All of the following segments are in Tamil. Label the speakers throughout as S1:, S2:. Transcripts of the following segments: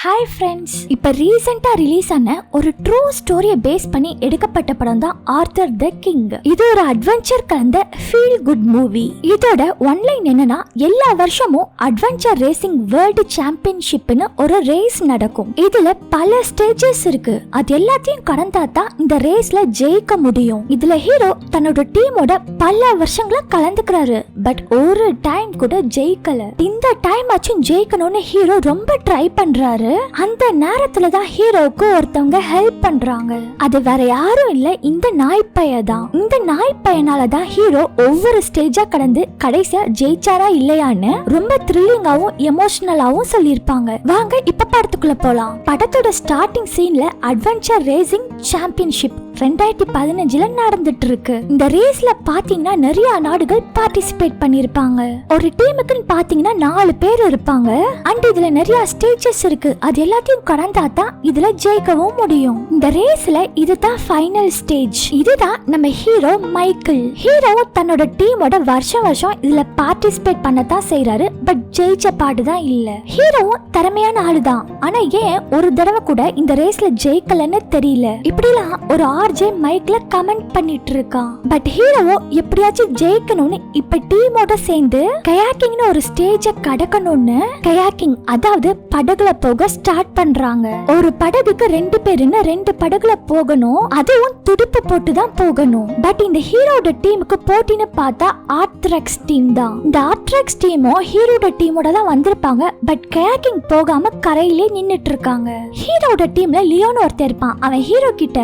S1: ஹாய் ஃப்ரெண்ட்ஸ், இப்போ ரீசெண்டாக ரிலீஸ் ஆன ஒரு ட்ரூ ஸ்டோரியை பேஸ் பண்ணி எடுக்கப்பட்ட படம் தான் ஆர்தர் த கிங். இது ஒரு அட்வென்ச்சர் கலந்த ஃபீல் குட் மூவி. இதோட ஒன்லைன் என்னன்னா, எல்லா வருஷமும் அட்வென்ச்சர் ரேசிங் வேர்ல்டு சாம்பியன்ஷிப்னு ஒரு ரேஸ் நடக்கும். இதுல பல ஸ்டேஜஸ் இருக்கு. அது எல்லாத்தையும் கடந்தா தான் இந்த ரேஸ்ல ஜெயிக்க முடியும். இதுல ஹீரோ தன்னோட டீமோட பல வருஷங்களா கலந்துக்கிறாரு. பட் ஒரு டைம் கூட ஜெயிக்கல. இந்த டைம் ஆச்சும் ஜெயிக்கணும்னு ஹீரோ ரொம்ப ட்ரை பண்றாரு. அந்த நேரத்துல தான் ஹீரோவுக்கு ஒருத்தவங்க ஹெல்ப் பண்றாங்க. அது வேற யாரும் இல்ல, இந்த நாய்ப்பைய தான். இந்த நாய்ப்பையனால தான் ஹீரோ ஒவ்வொரு ஸ்டேஜா கடந்து கடைசியா ஜெயிச்சாரா இல்லையான்னு ரொம்ப த்ரில்லிங்காவும் எமோஷனலாவும் சொல்லியிருப்பாங்க. வாங்க இப்ப படத்துக்குள்ள போலாம். படத்தோட ஸ்டார்டிங் சீன்ல அட்வென்ச்சர் ரேசிங் சாம்பியன்ஷிப் 2015 நடந்துட்டு இருக்கு. இந்த ரேஸ்ல பாத்தீங்கன்னா நிறைய நாடுகள் பார்ட்டிசிபேட் பண்ணிருப்பாங்க. ஒரு டீமுக்குன்னு பாத்தீங்கன்னா 4 பேர் இருப்பாங்க. அண்ட் இதுல நிறைய ஸ்டேஜஸ் இருக்கு. அது எல்லாத்தையும் கடந்தா தான் இதுல ஜெயிக்கவும் முடியும். இந்த ரேஸ்ல இதுதான் ஃபைனல் ஸ்டேஜ். இதுதான் நம்ம ஹீரோ மைக்கேல். ஹீரோ தன்னோட டீமோட வருஷம் இதுல பார்ட்டிசிபேட் பண்ணதான் செய்யறாரு. பட் ஜெயிச்ச பாடுதான் இல்ல. ஹீரோவும் திறமையான ஆளுதான். ஆனா ஏன் ஒரு தடவை கூட இந்த ரேஸ்ல ஜெயிக்கலன்னு தெரியல. இப்படிலாம் ஒரு ஆர்ஜே மைக்ல கமெண்ட் பண்ணிட்டு இருக்கான். பட் ஹீரோவோ எப்படியாச்சும் ஜெயிக்கணும்னு இப்ப டீமோட சேர்ந்து கயாக்கிங்னு ஒரு ஸ்டேஜ கடக்கணும்னு கயாக்கிங், அதாவது படகுல போக ஸ்டார்ட் பண்றாங்க. ஒரு படகுக்கு 2 பேருன்னு 2 படகுல போகணும். அதுவும் துடுப்பு போட்டு தான் போகணும். பட் இந்த ஹீரோட டீமுக்கு போட்டின்னு பார்த்தா ஆர்த்ரெக்ஸ் டீம் தான். இந்த ஆர்த்ரெக்ஸ் டீமோ ஹீரோட டீமோட தான் வந்திருப்பாங்க. பட் கயாக்கிங் போகாம கரையிலே நின்னுட்டு இருக்காங்க. ஹீரோட டீம்ல லியோன்னு ஒருத்தர் இருப்பான். அவன் ஹீரோ கிட்ட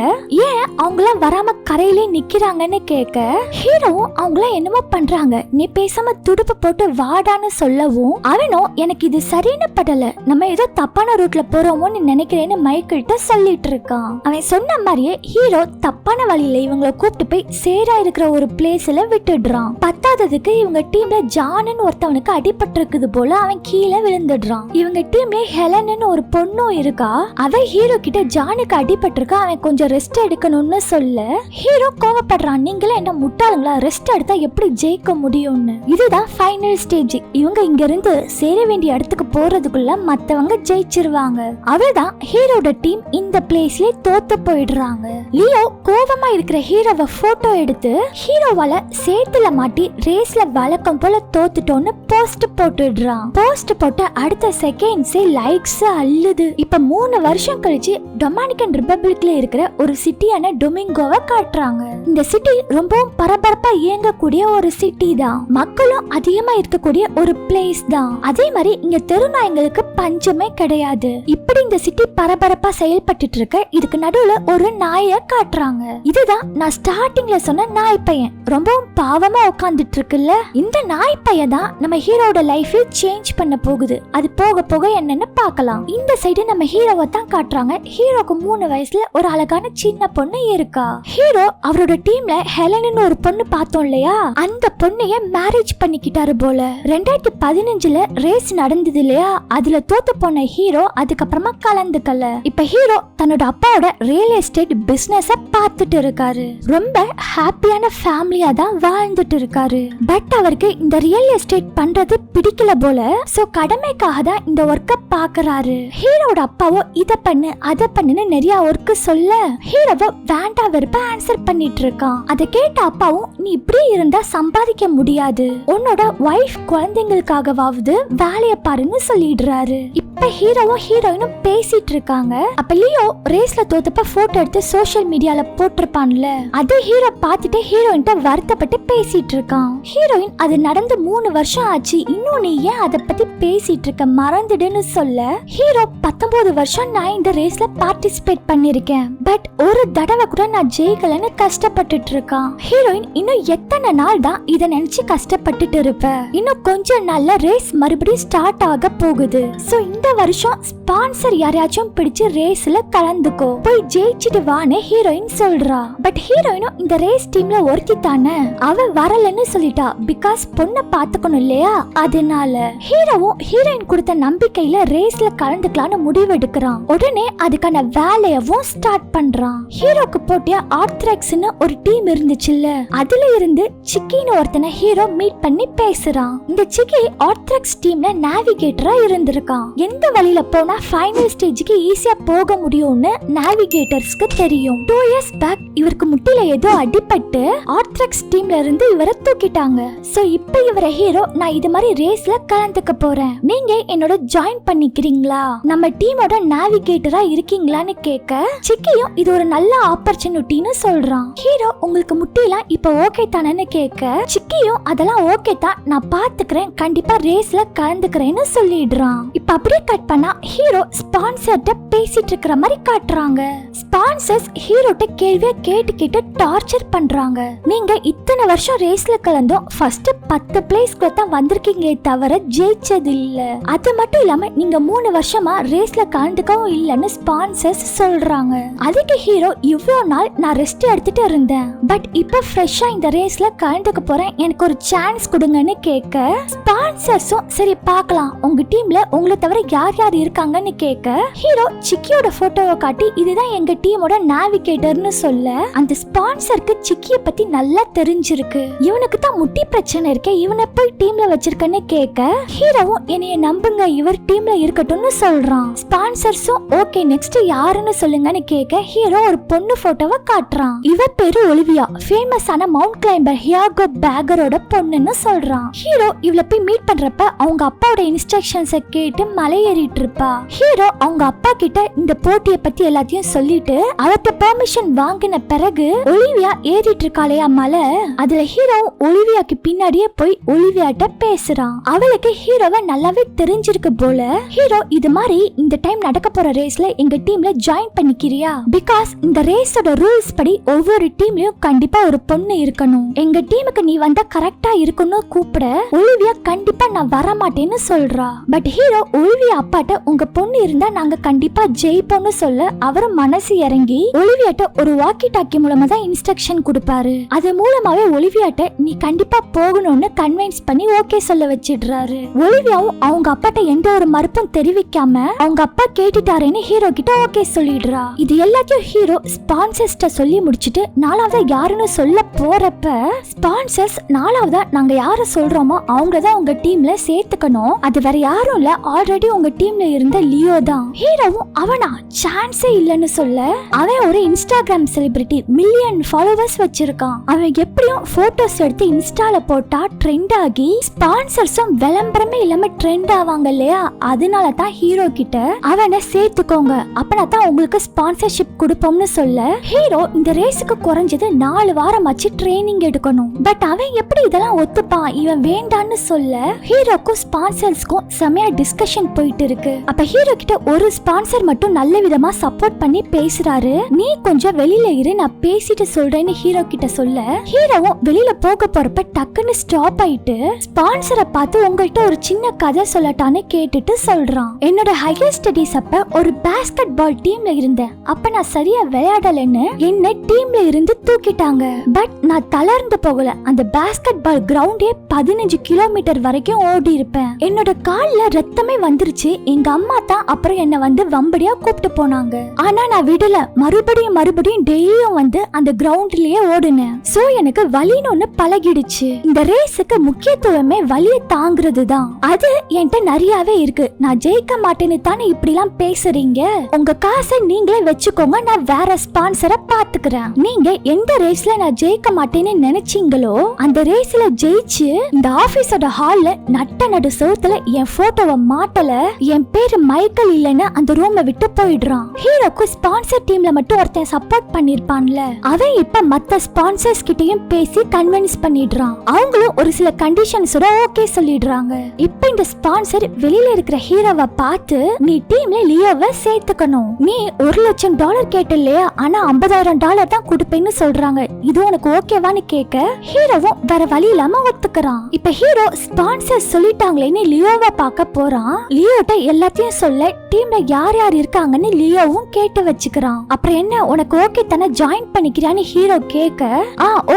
S1: ஏன் அவங்களாம் வராம கரையிலே நிக்கிறாங்கன்னு கேட்க, ஹீரோவும் அவங்களாம் என்னமோ பண்றாங்க, நீ பேசாம துடுப்பு போட்டு வாடான்னு சொல்லவும், அவனும் எனக்கு இது சரின்னு படல, நம்ம ஏதோ தப்பான ரூட்ல போறோமோன்னு நினைக்கிறேன்னு மைக்கேல்ட்ட சொல்லிட்டு இருக்கான். அவன் சொன்ன மாதிரியே ஹீரோ தப்பான வழியில இவங்களை கூப்பிட்டு போய் சேரா இருக்கிற ஒரு பிளேஸ்ல விட்டுடுறான். பத்தாததுக்கு இவங்க டீம்ல ஜான்னு ஒருத்தவனுக்கு அடிபட்டு இருக்குது போல அவன் கீழே விழுந்துடுறான். இவங்க டீம்ல ஹெலன்னு ஒரு பொண்ணும் இருக்கா. அவ ஹீரோ கிட்ட ஜானுக்கு அடிபட்டு இருக்கா, அவன் கொஞ்சம் ரெஸ்ட் எடுக்கணும்னு சொல்ல ஹீரோ கோவப்படுறான். நீங்களே என்ன முட்டாளுங்களா, ரெஸ்ட் எடுத்தா எப்படி ஜெயிக்க முடியும்னு. இதுதான் ஃபைனல் ஸ்டேஜ். இவங்க இங்க இருந்து சேர வேண்டிய இடத்துக்கு போறதுக்குள்ள மத்தவங்க ஜெயிச்சிருவாங்க. அவதான் ஹீரோட டீம் இந்த பிளேஸ்ல தோத்து போயிடுறாங்க. லியோ கோவமா இருக்கிற ஹீரோவை போட்டோ எடுத்து ஹீரோவால சேத்துல மாட்டி ரேஸ்ல வழக்கம் போல தோத்துட்டோன்னு போஸ்ட் போட்டுடுறான். போஸ்ட் போட்டு அடுத்த செகண்ட்ஸே லைக்ஸ் அள்ளுது. இப்ப 3 வருஷம் கழிச்சு டொமினிகன் ரிபப்ளிக்ல இருக்கிற ஒரு சிட்டியான டொமிங்கோவை காட்டுறாங்க. இந்த சிட்டி ரொம்பவும் பரபரப்பா இயங்கக்கூடிய ஒரு சிட்டி தான். மக்களும் அதிகமா இருக்கக்கூடிய ஒரு பிளேஸ் தான். அதே மாதிரி இங்க தெருநாய்களுக்கு பஞ்சமே கிடையாது. இப்படி இந்த சிட்டி பரபரப்பா செயல்பட்டு இருக்க இதுக்கு நடுவுல ஒரு நாயை காட்டுறாங்க. இதுதான் நான் ஸ்டார்டிங்ல சொன்ன நாய் பையன். ரொம்பவும் பாவமா உட்கார்ந்துட்டு இருக்குல்ல. இந்த நாய் பையன் தான் நம்ம ஹீரோட லைஃப் சேஞ்ச் பண்ண போகுது. அது போக போக என்னன்னு பார்க்கலாம். இந்த சைடு நம்ம ஹீரோவை தான் காட்டுறாங்க. ஹீரோக்கு 3 வயசுல ஒரு அழகான சின்ன பொண்ணு இருக்கா. ஹீரோ அவரோட டீம்ல ஹெலன்னு ஒரு பொண்ணு பார்த்தோம் இல்லையா, அந்த பொண்ணைய மேரேஜ் பண்ணிக்கிட்டாரு போல. 2015ல ரேஸ் நடந்தது இல்லையா, அதுல தோத்து போன ஹீரோ அதுக்கப்புறமா கலந்துக்கல. இப்ப ஹீரோ தன்னோட அப்பாவோட ரியல் எஸ்டேட் பிசினஸ பார்த்துட்டு இருக்காரு. ரொம்ப ஹாப்பியான ஃபேமிலியா தான் வாழ்ந்துட்டு இருக்காரு. பட் அவருக்கு இந்த ரியல் எஸ்டேட் பண்றது பிடிக்கல போல. சோ கடமைக்காக தான் இந்த ஒர்க்க பாக்குறாரு. ஹீரோட அப்பாவோ இத பண்ணு அத பண்ணுன்னு நிறைய ஒர்க் சொல்ல ஹீரோவோ வேண்டா வெறுப்ப ஆன்சர் பண்ணிட்டு இருக்கான். அதை கேட்ட அப்பாவும், நீ இப்படி இருந்தா சம்பாதிக்க முடியாது, உன்னோட வைஃப் குழந்தைங்களுக்காகவாவது வேலைய பாருன்னு சொல்லிடுறாரு. இப்ப ஹீரோவும் ஹீரோயினும் பேசிட்டு இருக்காங்க. அப்ப லியோ ரேஸ்ல தோத்தப்ப போட்டோ எடுத்து சோஷியல் மீடியால போட்டிருப்பான்ல, அதை ஹீரோ பார்த்துட்டு ஹீரோயின்ட்ட வருத்தப்பட்டு பேசிட்டு இருக்கான். ஹீரோயின் அது நடந்து 3 வருஷம் ஆச்சு, இன்னும் நீ ஏன் அதை பத்தி பேசிட்டு இருக்க, மறந்துடுன்னு சொல்ல ஹீரோ 19 வருஷம் நான் இந்த ரேஸ்ல பார்ட்டிசிபேட் பண்ணிருக்கேன், பட் ஒரு தடவை கூட நான் ஜெயிக்கலன்னு கஷ்டப்பட்டுட்டு இருக்கான். ஹீரோயின், இன்னும் எத்தனை நாள் தான் இதை நினைச்சு கஷ்டப்பட்டுட்டு இருப்ப, இன்னும் கொஞ்ச நாள்ல ரேஸ் மறுபடியும் ஸ்டார்ட் ஆக போகுது. சோ இந்த வருஷம் ஸ்பான்சர் யாரையாச்சும் பிடிச்சு ரேஸ்ல கலந்துக்கோ, போய் ஜெயிச்சிட்டு வான்னு ஹீரோயின் சொல்றா. பட் ஹீரோயினும் இந்த ரேஸ் டீம்ல ஒருத்தி தானே, அவ வரலன்னு சொல்லிட்டா. பிகாஸ் பொண்ணை பாத்துக்கணும் இல்லையா, அதனால ஹீரோவும் ஹீரோயின் கொடுத்த நம்பிக்கையில ரேஸ்ல கலந்துக்கலான்னு முடிவு எடுக்கிறான். உடனே அதுக்கான வேலையவும் ஸ்டார்ட் பண்றான். ஹீரோ ஹீரோக்கு போட்டியா ஆர்த்ராக்ஸ்னு ஒரு டீம் இருந்துச்சுல்ல, அதுல இருந்து சிக்கின்னு ஒருத்தனை ஹீரோ மீட் பண்ணி பேசுறான். இந்த சிக்கி ஆர்த்ராக்ஸ் டீம்ல நேவிகேட்டரா இருந்திருக்கான். எந்த வழியில போனா ஃபைனல் ஸ்டேஜுக்கு ஈஸியா போக முடியும்னு நேவிகேட்டர்ஸ்க்கு தெரியும். 2 years பேக் இவருக்கு முட்டில ஏதோ அடிபட்டு ஆர்த்ராக்ஸ் டீம்ல இருந்து இவரை தூக்கிட்டாங்க. சோ இப்போ இவர ஹீரோ நான் இது மாதிரி ரேஸ்ல கலந்துக்க போறேன், நீங்க என்னோட ஜாயின் பண்ணிக்கிறீங்களா, நம்ம டீமோட நேவிகேட்டரா இருக்கீங்களான்னு கேட்க சிக்கியும் இது ஒரு நல்ல ஆப்பர்ச்சுனிட்டின்னு சொல்றான். ஹீரோ உங்களுக்கு முட்டிலாம் இப்ப ஓகே தானேன்னு கேட்க சிக்கியும் அதெல்லாம் ஓகே தான், நான் பாத்துக்கிறேன், கண்டிப்பா ரேஸ்ல கலந்துக்கிறேன்னு சொல்லிடுறான். இப்ப அப்படியே கட் பண்ணா ஹீரோ ஸ்பான்சர்ட்ட பேசிட்டு இருக்கிற மாதிரி காட்டுறாங்க. ஸ்பான்சர்ஸ் ஹீரோட்ட கேள்வியா கேட்டு கேட்டு டார்ச்சர் பண்றாங்க. நீங்க இத்தனை வருஷம் ரேஸ்ல கலந்தும் ஃபர்ஸ்ட் 10 பிளேஸ்க்கு தான் வந்திருக்கீங்களே தவிர ஜெயிச்சது இல்ல. அது மட்டும் இல்லாம நீங்க 3 வருஷமா ரேஸ்ல கலந்துக்கவும் இல்லன்னு ஸ்பான்சர்ஸ் சொல்றாங்க. அதுக்கு ஹீரோ இவ்வளோ நாள் நான் ரெஸ்ட் எடுத்துட்டு இருந்தேன், பட் இப்ப ஃப்ரெஷ்ஷா இந்த ரேஸ்ல கலந்துக்க போறேன், எனக்கு ஒரு சான்ஸ் கொடுங்கன்னு கேட்க ஸ்பான்சர்ஸும் சரி பார்க்கலாம் உங்க டீம்ல உங்களை தவிர யார் யார் இருக்காங்கன்னு கேட்க ஹீரோ சிக்கியோட போட்டோவை காட்டி இதுதான் எங்க டீமோட நேவிகேட்டர்னு சொல்ல அந்த ஸ்பான்சருக்கு சிக்கிய பத்தி நல்லா தெரிஞ்சிருக்கு. இவனுக்கு தான் முட்டி பிரச்சனை இருக்கு, இவனை போய் டீம்ல வச்சிருக்கன்னு கேட்க ஹீரோவும் என்னைய நம்புங்க இவர் டீம்ல இருக்கட்டும்னு சொல்றான். ஸ்பான்சர்ஸும் ஓகே நெக்ஸ்ட் யாருன்னு சொல்லுங்கன்னு கேட்க ஹீரோ ஒரு பொண்ணு போட்டோவை காட்டுறான். இவ பேரு ஒலிவியா, ஃபேமஸான மவுண்ட் கிளைம்பர் ஹியாகோ பேகரோட பொண்ணுன்னு சொல்றான். ஹீரோ இவள போய் மீட் பண்றப்ப அவங்க அப்பாவோட இன்ஸ்ட்ரக்ஷன்ஸை கேட்டு மலை ஏறிட்டு இருப்பா. ஹீரோ அவங்க அப்பா கிட்ட இந்த போட்டியை பத்தி எல்லாத்தையும் சொல்லிட்டு அவர்கிட்ட பெர்மிஷன் வாங்கின பிறகு ஒலிவியா ஏறிட்டு இருக்காளையா மலை, அதுல ஹீரோ ஒலிவியாக்கு பின்னாடியே போய் ஒலிவியாட்ட பேசுறான். அவளுக்கு ஹீரோவை நல்லாவே தெரிஞ்சிருக்கு போல. ஹீரோ இது மாதிரி இந்த டைம் நடக்க போற ரேஸ்ல எங்க டீம்ல ஜாயின் பண்ணிக்கிறியா, பிகாஸ் இந்த ரேஸோட ரூல்ஸ் படி ஒவ்வொரு டீம்லயும் கண்டிப்பா ஒரு பொண்ணு இருக்கணும், எங்க டீமுக்கு நீ வந்தா கரெக்டா இருக்கணும் கூப்பிட ஒலிவியா கண்டிப்பா நான் வர மாட்டேன்னு சொல்றா. பட் ஹீரோ ஒலிவியா அப்பாட்ட உங்க பொண்ணு இருந்தா நாங்க கண்டிப்பா ஜெயிப்போம்னு சொல்ல அவரும் மனசு இறங்கி ஒலிவியாட்ட ஒரு வாக்கி டாக்கி மூலமா தான் இன்ஸ்ட்ரக்ஷன் கொடுப்பாரு. அது மூலமாவே ஒலிவியாட்ட நீ கண்டிப்பா போகணும்னு கன்வின்ஸ் பண்ணி ஓகே சொல்ல வச்சிடுறாரு. ஒலிவியாவும் அவங்க அப்பாட்ட எந்த ஒரு மறுப்பும் தெரிவிக்காம அவங்க அப்பா கேட்டுட்டாருன்னு ஹீரோ கிட்ட ஓகே சொல்லிடுறா. இது எல்லாத்தையும் ஹீரோ ஸ்பான்சர்ஸ்ட சொல்லி முடிச்சிட்டு நாலாவதா யாருன்னு சொல்ல போறப்ப ஸ்பான்சர்ஸ் நாலாவதா நாங்க யார சொல்றோமோ அவங்க தான் உங்க டீம்ல சேர்த்துக்கணும், அது வேற யாரும் இல்ல, ஆல்ரெடி உங்க டீம்ல இருந்த லியோ தான். ஹீரோவும் அவனா சான்ஸே இல்லன்னு சொல்ல அவன் ஒரு இன்ஸ்டாகிராம் செலிபிரிட்டி, மில்லியன் ஃபாலோவர்ஸ் வச்சிருக்கான், அவன் எப்படியும் போட்டோஸ் எடுத்து இன்ஸ்டால போட்டா ட்ரெண்ட் ஆகி ஸ்பான்சர்ஸும் விளம்பரமே இல்லாம ட்ரெண்ட் ஆவாங்க இல்லையா, அதனால தான் ஹீரோ கிட்ட அவனை சேர்த்துக்கோங்க அப்பனா தான் உங்களுக்கு ஸ்பான்சர்ஷிப் கொடுப்போம்னு சொல்ல ஹீரோ இந்த ரேஸுக்கு குறைஞ்சது 4 வாரம் ஆச்சு ட்ரைனிங் எடுக்கணும். பட் அவன் எப்படி இதெல்லாம் ஒத்துப்பான், இவன் வேண்டான்னு சொல்ல ஹீரோக்கும் ஸ்பான்சர்ஸ்க்கும் செமையா டிஸ்கஷன் போயிட்டு இருக்கு. அப்ப ஹீரோ கிட்ட ஒரு ஸ்பான்சர் மட்டும் நல்ல விதமா சப்போர்ட் பண்ணி பேசுறாரு. நீ கொஞ்சம் வெளியில இரு நான் பேசிட்டு சொல்றேன்னு ஹீரோ கிட்ட சொல்ல ஹீரோவும் வெளியில போக போறப்ப டக்குன்னு ஸ்டாப் ஆயிட்டு ஸ்பான்சரை பார்த்து உங்கள்கிட்ட ஒரு சின்ன கதை சொல்லட்டான்னு கேட்டுட்டு சொல்றான். என்னோட ஹையர் ஸ்டடீஸ் அப்ப ஒரு பாஸ்கெட் பால் டீம்ல இருந்தேன், அப்ப நான் சரியா விளையாடலன்னு என்ன டீம்ல இருந்து தூக்கிட்டாங்க. பட் நான் தளர்ந்து போகல, அந்த பாஸ்கெட் பால் கிரவுண்டே 15 கிலோமீட்டர் வரைக்கும் ஓடி இருப்பேன். என்னோட கால்ல ரத்தமே வந்துருச்சு, எங்க அம்மா தான் அப்புறம் என்ன வந்து வம்படியா கூப்பிட்டு போனாங்க. ஆனா நான் விடல, மறுபடியும் டெய்லியும் வந்து அந்த கிரவுண்ட்லயே ஓடுனேன். சோ எனக்கு வலின்னு ஒண்ணு பழகிடுச்சு. இந்த ரேஸுக்கு முக்கியத்துவமே வலியை தாங்குறது தான், அது என்கிட்ட நிறையவே இருக்கு, நான் ஜெயிக்க மாட்டேன்னு தானே இப்படி எல்லாம் பேசுறீங்க, உங்க காசை நீங்களே வச்சுக்கோங்க, நான் வேற ஸ்பான்சரை பாத்துக்கிறேன். நீங்க எந்த ரேஸ்ல நான் ஜெயிக்க மாட்டேன்னு நினைச்சீங்களோ அந்த ரேஸ்ல ஜெயிச்சு இந்த ஆபீஸோட ஹால்ல நட்ட நடு சோத்துல என் போட்டோவை மாட்டல, என் பேரு மைக்கேல் இல்லன்னு அந்த ரூமை விட்டு போயிடுறான். ஹீரோக்கு ஸ்பான்சர் டீம்ல மட்டும் ஒருத்தன் சப்போர்ட் பண்ணிருப்பான்ல, அவன் இப்ப மத்த ஸ்பான்சர்ஸ் கிட்டயும் பேசி கன்வின்ஸ் பண்ணிடுறான். அவங்களும் ஒரு சில கண்டிஷன்ஸோட ஓகே சொல்லிடுறாங்க. இப்ப இந்த ஸ்பான்சர் வெளியில இருக்கிற ஹீரோவை பார்த்து நீ டீம்ல லியோவை சேர்த்துக்கணும், நீ $1,00,000 கேட்ட இல்லையா, ஆனா $50,000 தான் கொடுப்பேன்னு சொல்றாங்க, இது உனக்கு ஓகேவான்னு கேட்க ஹீரோவும் வேற வழி இல்லாம ஒத்துக்கிறான். இப்ப ஹீரோ ஸ்பான்சர் சொல்லிட்டாங்களேன்னு லியோவை பார்க்க போறான். லியோட்ட எல்லாத்தையும் சொல்ல டீம்ல யார் யார் இருக்காங்கன்னு லியோவும் கேட்டு வச்சுக்கிறான். அப்புறம் என்ன உனக்கு ஓகே தானே ஜாயின் பண்ணிக்கிறான்னு ஹீரோ கேட்க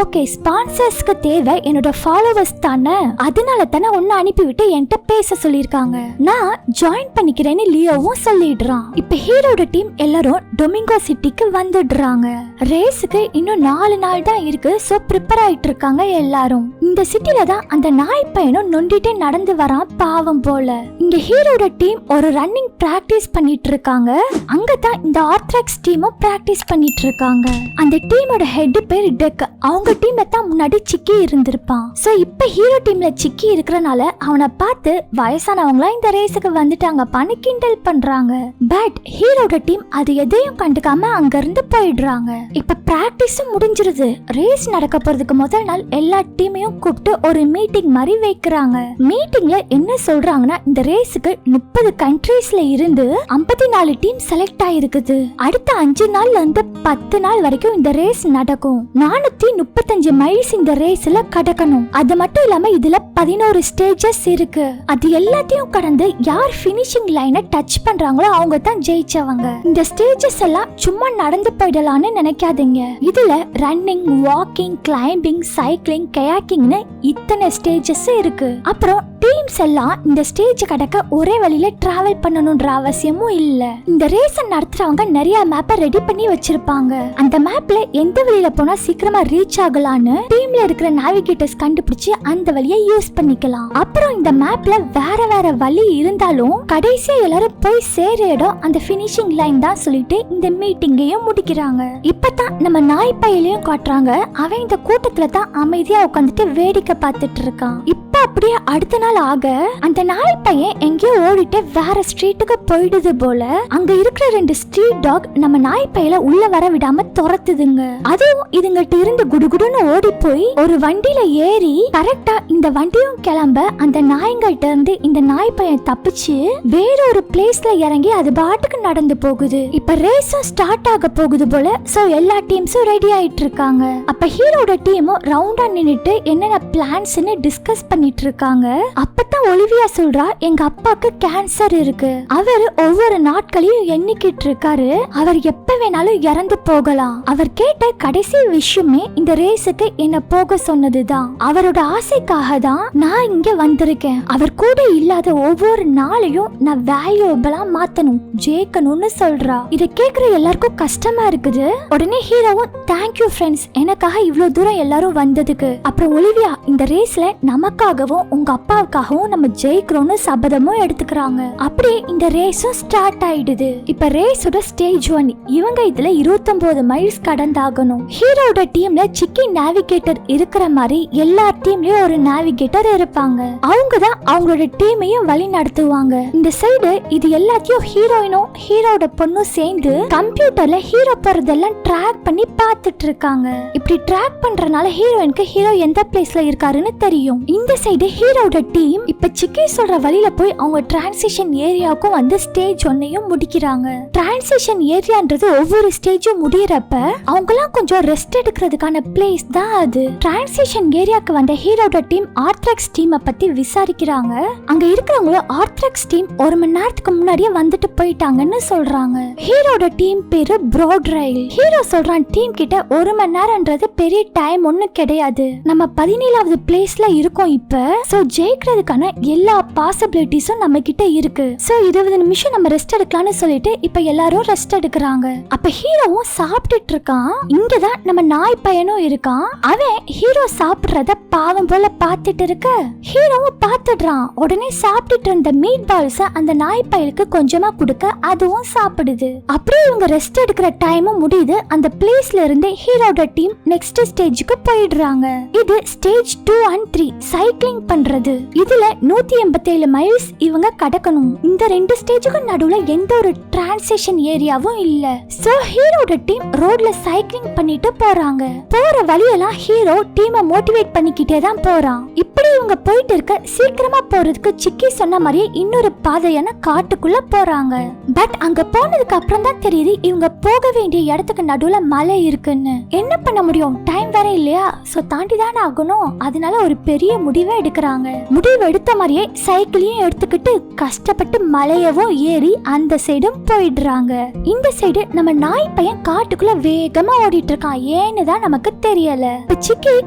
S1: ஓகே ஸ்பான்சர்ஸ்க்கு தேவை என்னோட ஃபாலோவர்ஸ் தானே, அதனால தானே உன்னை அனுப்பிவிட்டு என்கிட்ட பேச சொல்லிருக்காங்க, நான் ஜாயின் பண்ணிக்கிறேன்னு லியோவும் சொல்லிடுறான். இப்ப ஹீரோட டீம் எல்லாரும் டொமிங்கோ சிட்டிக்கு வந்து வந்துடுறாங்க. ரேஸுக்கு இன்னும் 4 நாள் தான் இருக்கு. சோ ப்ரிப்பேர் ஆயிட்டு இருக்காங்க எல்லாரும். இந்த சிட்டில தான் அந்த நாய் பையனும் நொண்டிட்டே நடந்து வரான் பாவம் போல. இங்க ஹீரோட டீம் ஒரு ரன்னிங் பிராக்டிஸ் பண்ணிட்டு இருக்காங்க. அங்கதான் இந்த ஆர்த்ராக்ஸ் டீமும் பிராக்டிஸ் பண்ணிட்டு இருக்காங்க. அந்த டீமோட ஹெட் பேர் டெக். அவங்க டீம்ல தான் முன்னாடி சிக்கி இருந்திருப்பான். சோ இப்ப ஹீரோ டீம்ல சிக்கி இருக்கறனால அவனை பார்த்து வயசானவங்களா இந்த ரேஸுக்கு வந்துட்டாங்க பண்ணி கிண்டல் பண்றாங்க. பட் ஹீரோட டீம் அது எதையும் கண்டுக்காம அங்க இருந்து போயிடுறாங்க. இப்ப பிராக்டிஸும் முடிஞ்சிருது. ரேஸ் நடக்க போறதுக்கு முதல் நாள் எல்லா டீமையும் கூப்பிட்டு ஒரு மீட்டிங் மாதிரி வைக்கிறாங்க. மீட்டிங்ல என்ன சொல்றாங்கன்னா, இந்த ரேஸுக்கு 30 கண்ட்ரீஸ்ல இருந்து 54 டீம் செலக்ட் ஆயிருக்குது. அடுத்த 5 நாள்ல இருந்து 10 நாள் வரைக்கும் இந்த ரேஸ் நடக்கும். 435 மைல்ஸ் இந்த ரேஸ்ல கடக்கணும். அது மட்டும் இல்லாம இதுல 11 ஸ்டேஜஸ் இருக்கு. அது எல்லாத்தையும் கடந்து யார் பினிஷிங் லைனை டச் பண்றாங்களோ அவங்க தான் ஜெயிச்சவங்க. இந்த ஸ்டேஜஸ் எல்லாம் சும்மா நடந்து போயிடலாம்னு நினைக்காதீங்க. இதுல ரன்னிங், வாக்கிங், கிளைம்பிங், சைக்கிளிங், கயாக்கிங்னு இத்தனை ஸ்டேஜஸ் இருக்கு. அப்புறம் டீம்ஸ் எல்லாம் இந்த ஸ்டேஜ் கடக்க ஒரே வழியில டிராவல் பண்ணணும்ன்ற அவசியமும் இல்ல. இந்த ரேஸ நடத்துறவங்க நிறைய மேப்பை ரெடி பண்ணி வச்சிருப்பாங்க. அந்த மேப்ல எந்த வழியில போனா சீக்கிரமா ரீச் ஆகலாம்னு டீம்ல இருக்கிற நேவிகேட்டர்ஸ் கண்டுபிடிச்சு அந்த வழியை யூஸ் பண்ணிக்கலாம். அப்புறம் இந்த மேப்ல வேற வேற வழி இருந்தாலும் கடைசியா எல்லாரும் போய் சேர இடம் அந்த பினிஷிங் லைன் தான் சொல்லிட்டு இந்த மீட்டிங்கையும் முடிக்கிறாங்க. இப்பதான் நம்ம நாய் பையிலையும் காட்டுறாங்க. அவன் இந்த கூட்டத்துல தான் அமைதியா உட்காந்துட்டு வேடிக்கை பார்த்துட்டு இருக்கான். இப்ப அப்படியே அடுத்த நாள் ஆக அந்த நாய் பையன் எங்கேயோ ஓடிட்டு வேற ஸ்ட்ரீட்டுக்கு போயிடுது போல. அங்க இருக்கிற 2 ஸ்ட்ரீட் டாக் நம்ம நாய் பையில உள்ள வர விடாம துரத்துதுங்க. அதுவும் இதுங்கிட்ட இருந்து குடுகுடுன்னு ஓடி போய் ஒரு வண்டியில ஏறி கரெக்டா இந்த வண்டியும் கிளம்ப அந்த நாய்கிட்ட இருந்து இந்த நாய் பையன் தப்பிச்சு வேற ஒரு பிளேஸ்ல இறங்கி அது பாட்டுக்கு நடந்து போகுது. இப்ப ரேஸும் ஸ்டார்ட் ஆக போகுது போல. சோ எல்லா டீம்ஸும் ரெடி ஆயிட்டு இருக்காங்க. அப்ப ஹீரோட டீமும் ரவுண்டா நின்னுட்டு என்னென்ன பிளான்ஸ்னு டிஸ்கஸ் பண்ணிட்டு இருக்காங்க. அப்பதான் ஒலிவியா சொல்றா, எங்க அப்பாக்கு கேன்சர் இருக்கு. அவர் ஒவ்வொரு நாட்களையும் எண்ணிக்கிட்டு இருக்காரு. அவர் எப்ப வேணாலும் இறந்து போகலாம். அவர் கேட்ட கடைசி விஷயமே இந்த ரேஸுக்கு என்ன போக சொன்னதுதான். அவரோட ஆசைக்காக தான் நான் இங்க வந்திருக்கேன். அவர் கூட இல்லாத ஒவ்வொரு நாளையும் நான் வேல்யூபிளா மாத்தணும், ஜெயிக்கணும்னு சொல்றா. இத கேக்குற எல்லாருக்கும் கஷ்டமா இருக்குது. உடனே ஹீரோவும் தேங்க்யூ ஃப்ரெண்ட்ஸ், எனக்காக இவ்வளவு தூரம் எல்லாரும் வந்ததுக்கு. அப்புறம் ஒலிவியா, இந்த ரேஸ்ல நமக்காகவும் உங்க அப்பாவுக்காகவும் நம்ம ஜெயிக்கிறோம்னு சபதமும் எடுத்துக்கிறாங்க. அப்படியே இந்த ரேஸும் ஸ்டார்ட் ஆயிடுது. இப்ப ரேஸோட ஸ்டேஜ் 1. இவங்க இதுல 29 மைல்ஸ் கடந்தாகணும். ஹீரோட டீம்ல சிக்கி நேவிகேட்டர் இருக்கிற மாதிரி எல்லா டீம்லயும் ஒரு நேவிகேட்டர் இருப்பாங்க. அவங்க தான் அவங்களோட டீமையும் வழி நடத்துவாங்க. இந்த சைடு இது எல்லாத்தையும் ஹீரோயினும் ஹீரோட பொண்ணும் சேர்ந்து கம்ப்யூட்டர்ல ஹீரோ போறதெல்லாம் ட்ராக் பண்ணி பார்த்துட்டு இருக்காங்க. இப்படி ட்ராக் பண்றனால ஹீரோயினுக்கு ஹீரோ எந்த பிளேஸ்ல இருக்காருன்னு தெரியும். இந்த சைடு ஹீரோட டீம் இப்ப சிக்கி சொல்ற வழியில போய் அவங்க டிரான்சிஷன் ஏரியாவுக்கும் வந்து ஸ்டேஜ் 1ஐயும் முடிக்கிறாங்க. டிரான்சிஷன் ஏரியான்றது ஒவ்வொரு ஸ்டேஜும் முடியறப்ப அவங்கலாம் கொஞ்சம் ரெஸ்ட் எடுக்கிறதுக்கான பிளேஸ் தான் அது. டிரான்சிஷன் ஏரியாக்கு வந்த ஹீரோட டீம் ஆர்த்ராக்ஸ் டீமை பத்தி விசாரிக்கிறாங்க. அங்க இருக்கிறவங்களும் ஆர்த்ராக்ஸ் டீம் 1 மணி நேரத்துக்கு முன்னாடியே வந்துட்டு போயிட்டாங்கன்னு சொல்றாங்க. ஹீரோட டீம் பேரு ப்ராட்ரைல். ஹீரோ சொல்றான் டீம் கிட்ட 1 மணி நேரம்ன்றது பெரிய டைம் ஒன்னும் கிடையாது. நம்ம 17வது பிளேஸ்ல இருக்கோம் இப்ப. சோ ஜெயிக்கிறதுக்கான எல்லா பாசிபிலிட்டிஸும் நம்ம கிட்ட இருக்கு. சோ 20 நிமிஷம் நம்ம ரெஸ்ட் எடுக்கலாம்னு சொல்லிட்டு இப்ப எல்லாரும் ரெஸ்ட் எடுக்கிறாங்க. அப்ப ஹீரோவும் சாப்பிட்டுட்டு இருக்கான். இங்கதான் நம்ம நாய் பையனும் இருக்கான். அவன் ஹீரோ சாப்பிடுறத பாவம் போல பாத்துட்டு இருக்க ஹீரோவும் பாத்துடுறான். உடனே சாப்பிட்டுட்டு இருந்த மீட் பால்ஸ் அந்த நாய் பையலுக்கு கொஞ்சமா கொடுக்க அதுவும் சாப்பிடுது. அப்படியே இவங்க ரெஸ்ட் எடுக்கிற டைமும் முடியுது. அந்த பிளேஸ்ல இருந்து ஹீரோட டீம் நெக்ஸ்ட் ஸ்டேஜுக்கு போயிடுறாங்க. இது ஸ்டேஜ் 2 and 3 சைக்கிளிங் பண்றது. இதுல 187 மைல்ஸ் இவங்க கடக்கணும். இந்த 2 ஸ்டேஜுக்கு நடுவுல எந்த ஒரு டிரான்சிஷன் ஏரியாவும் இல்ல. சோ ஹீரோட டீம் ரோட்ல சைக்கிளிங் பண்ணிட்டு போறாங்க. போற வழியெல்லாம் ஹீரோ டீமை மோட்டிவேட் பண்ணிக்கிட்டே தான் போறான். இப்படி இவங்க போயிட்டு இருக்க சீக்கிரமா போறதுக்கு சிக்கி சொன்ன மாதிரியே இன்னொரு பாதையான காட்டுக்குள்ள போறாங்க. பட் அங்க போனதுக்கு அப்புறம் தான் தெரியுது இவங்க போக வேண்டிய இடத்துக்கு நடுவுல மலை இருக்குன்னு. என்ன பண்ண முடியும், டைம் வேற இல்லையா? சோ தாண்டி தானே ஆகணும். அதனால ஒரு பெரிய முடிவை எடுக்கிறாங்க. முடிவு எடுத்த மாதிரியே சைக்கிளையும் எடுத்துக்கிட்டு கஷ்டப்பட்டு மலையவும் ஏறி அந்த சைடும் போயிடுறாங்க. இந்த சைடு நம்ம நாய் பையன் காட்டுக்குள்ள வேகமா ஓடிட்டு இருக்கான். ஏன்னு தான் நமக்கு தெரியல. சிக்கி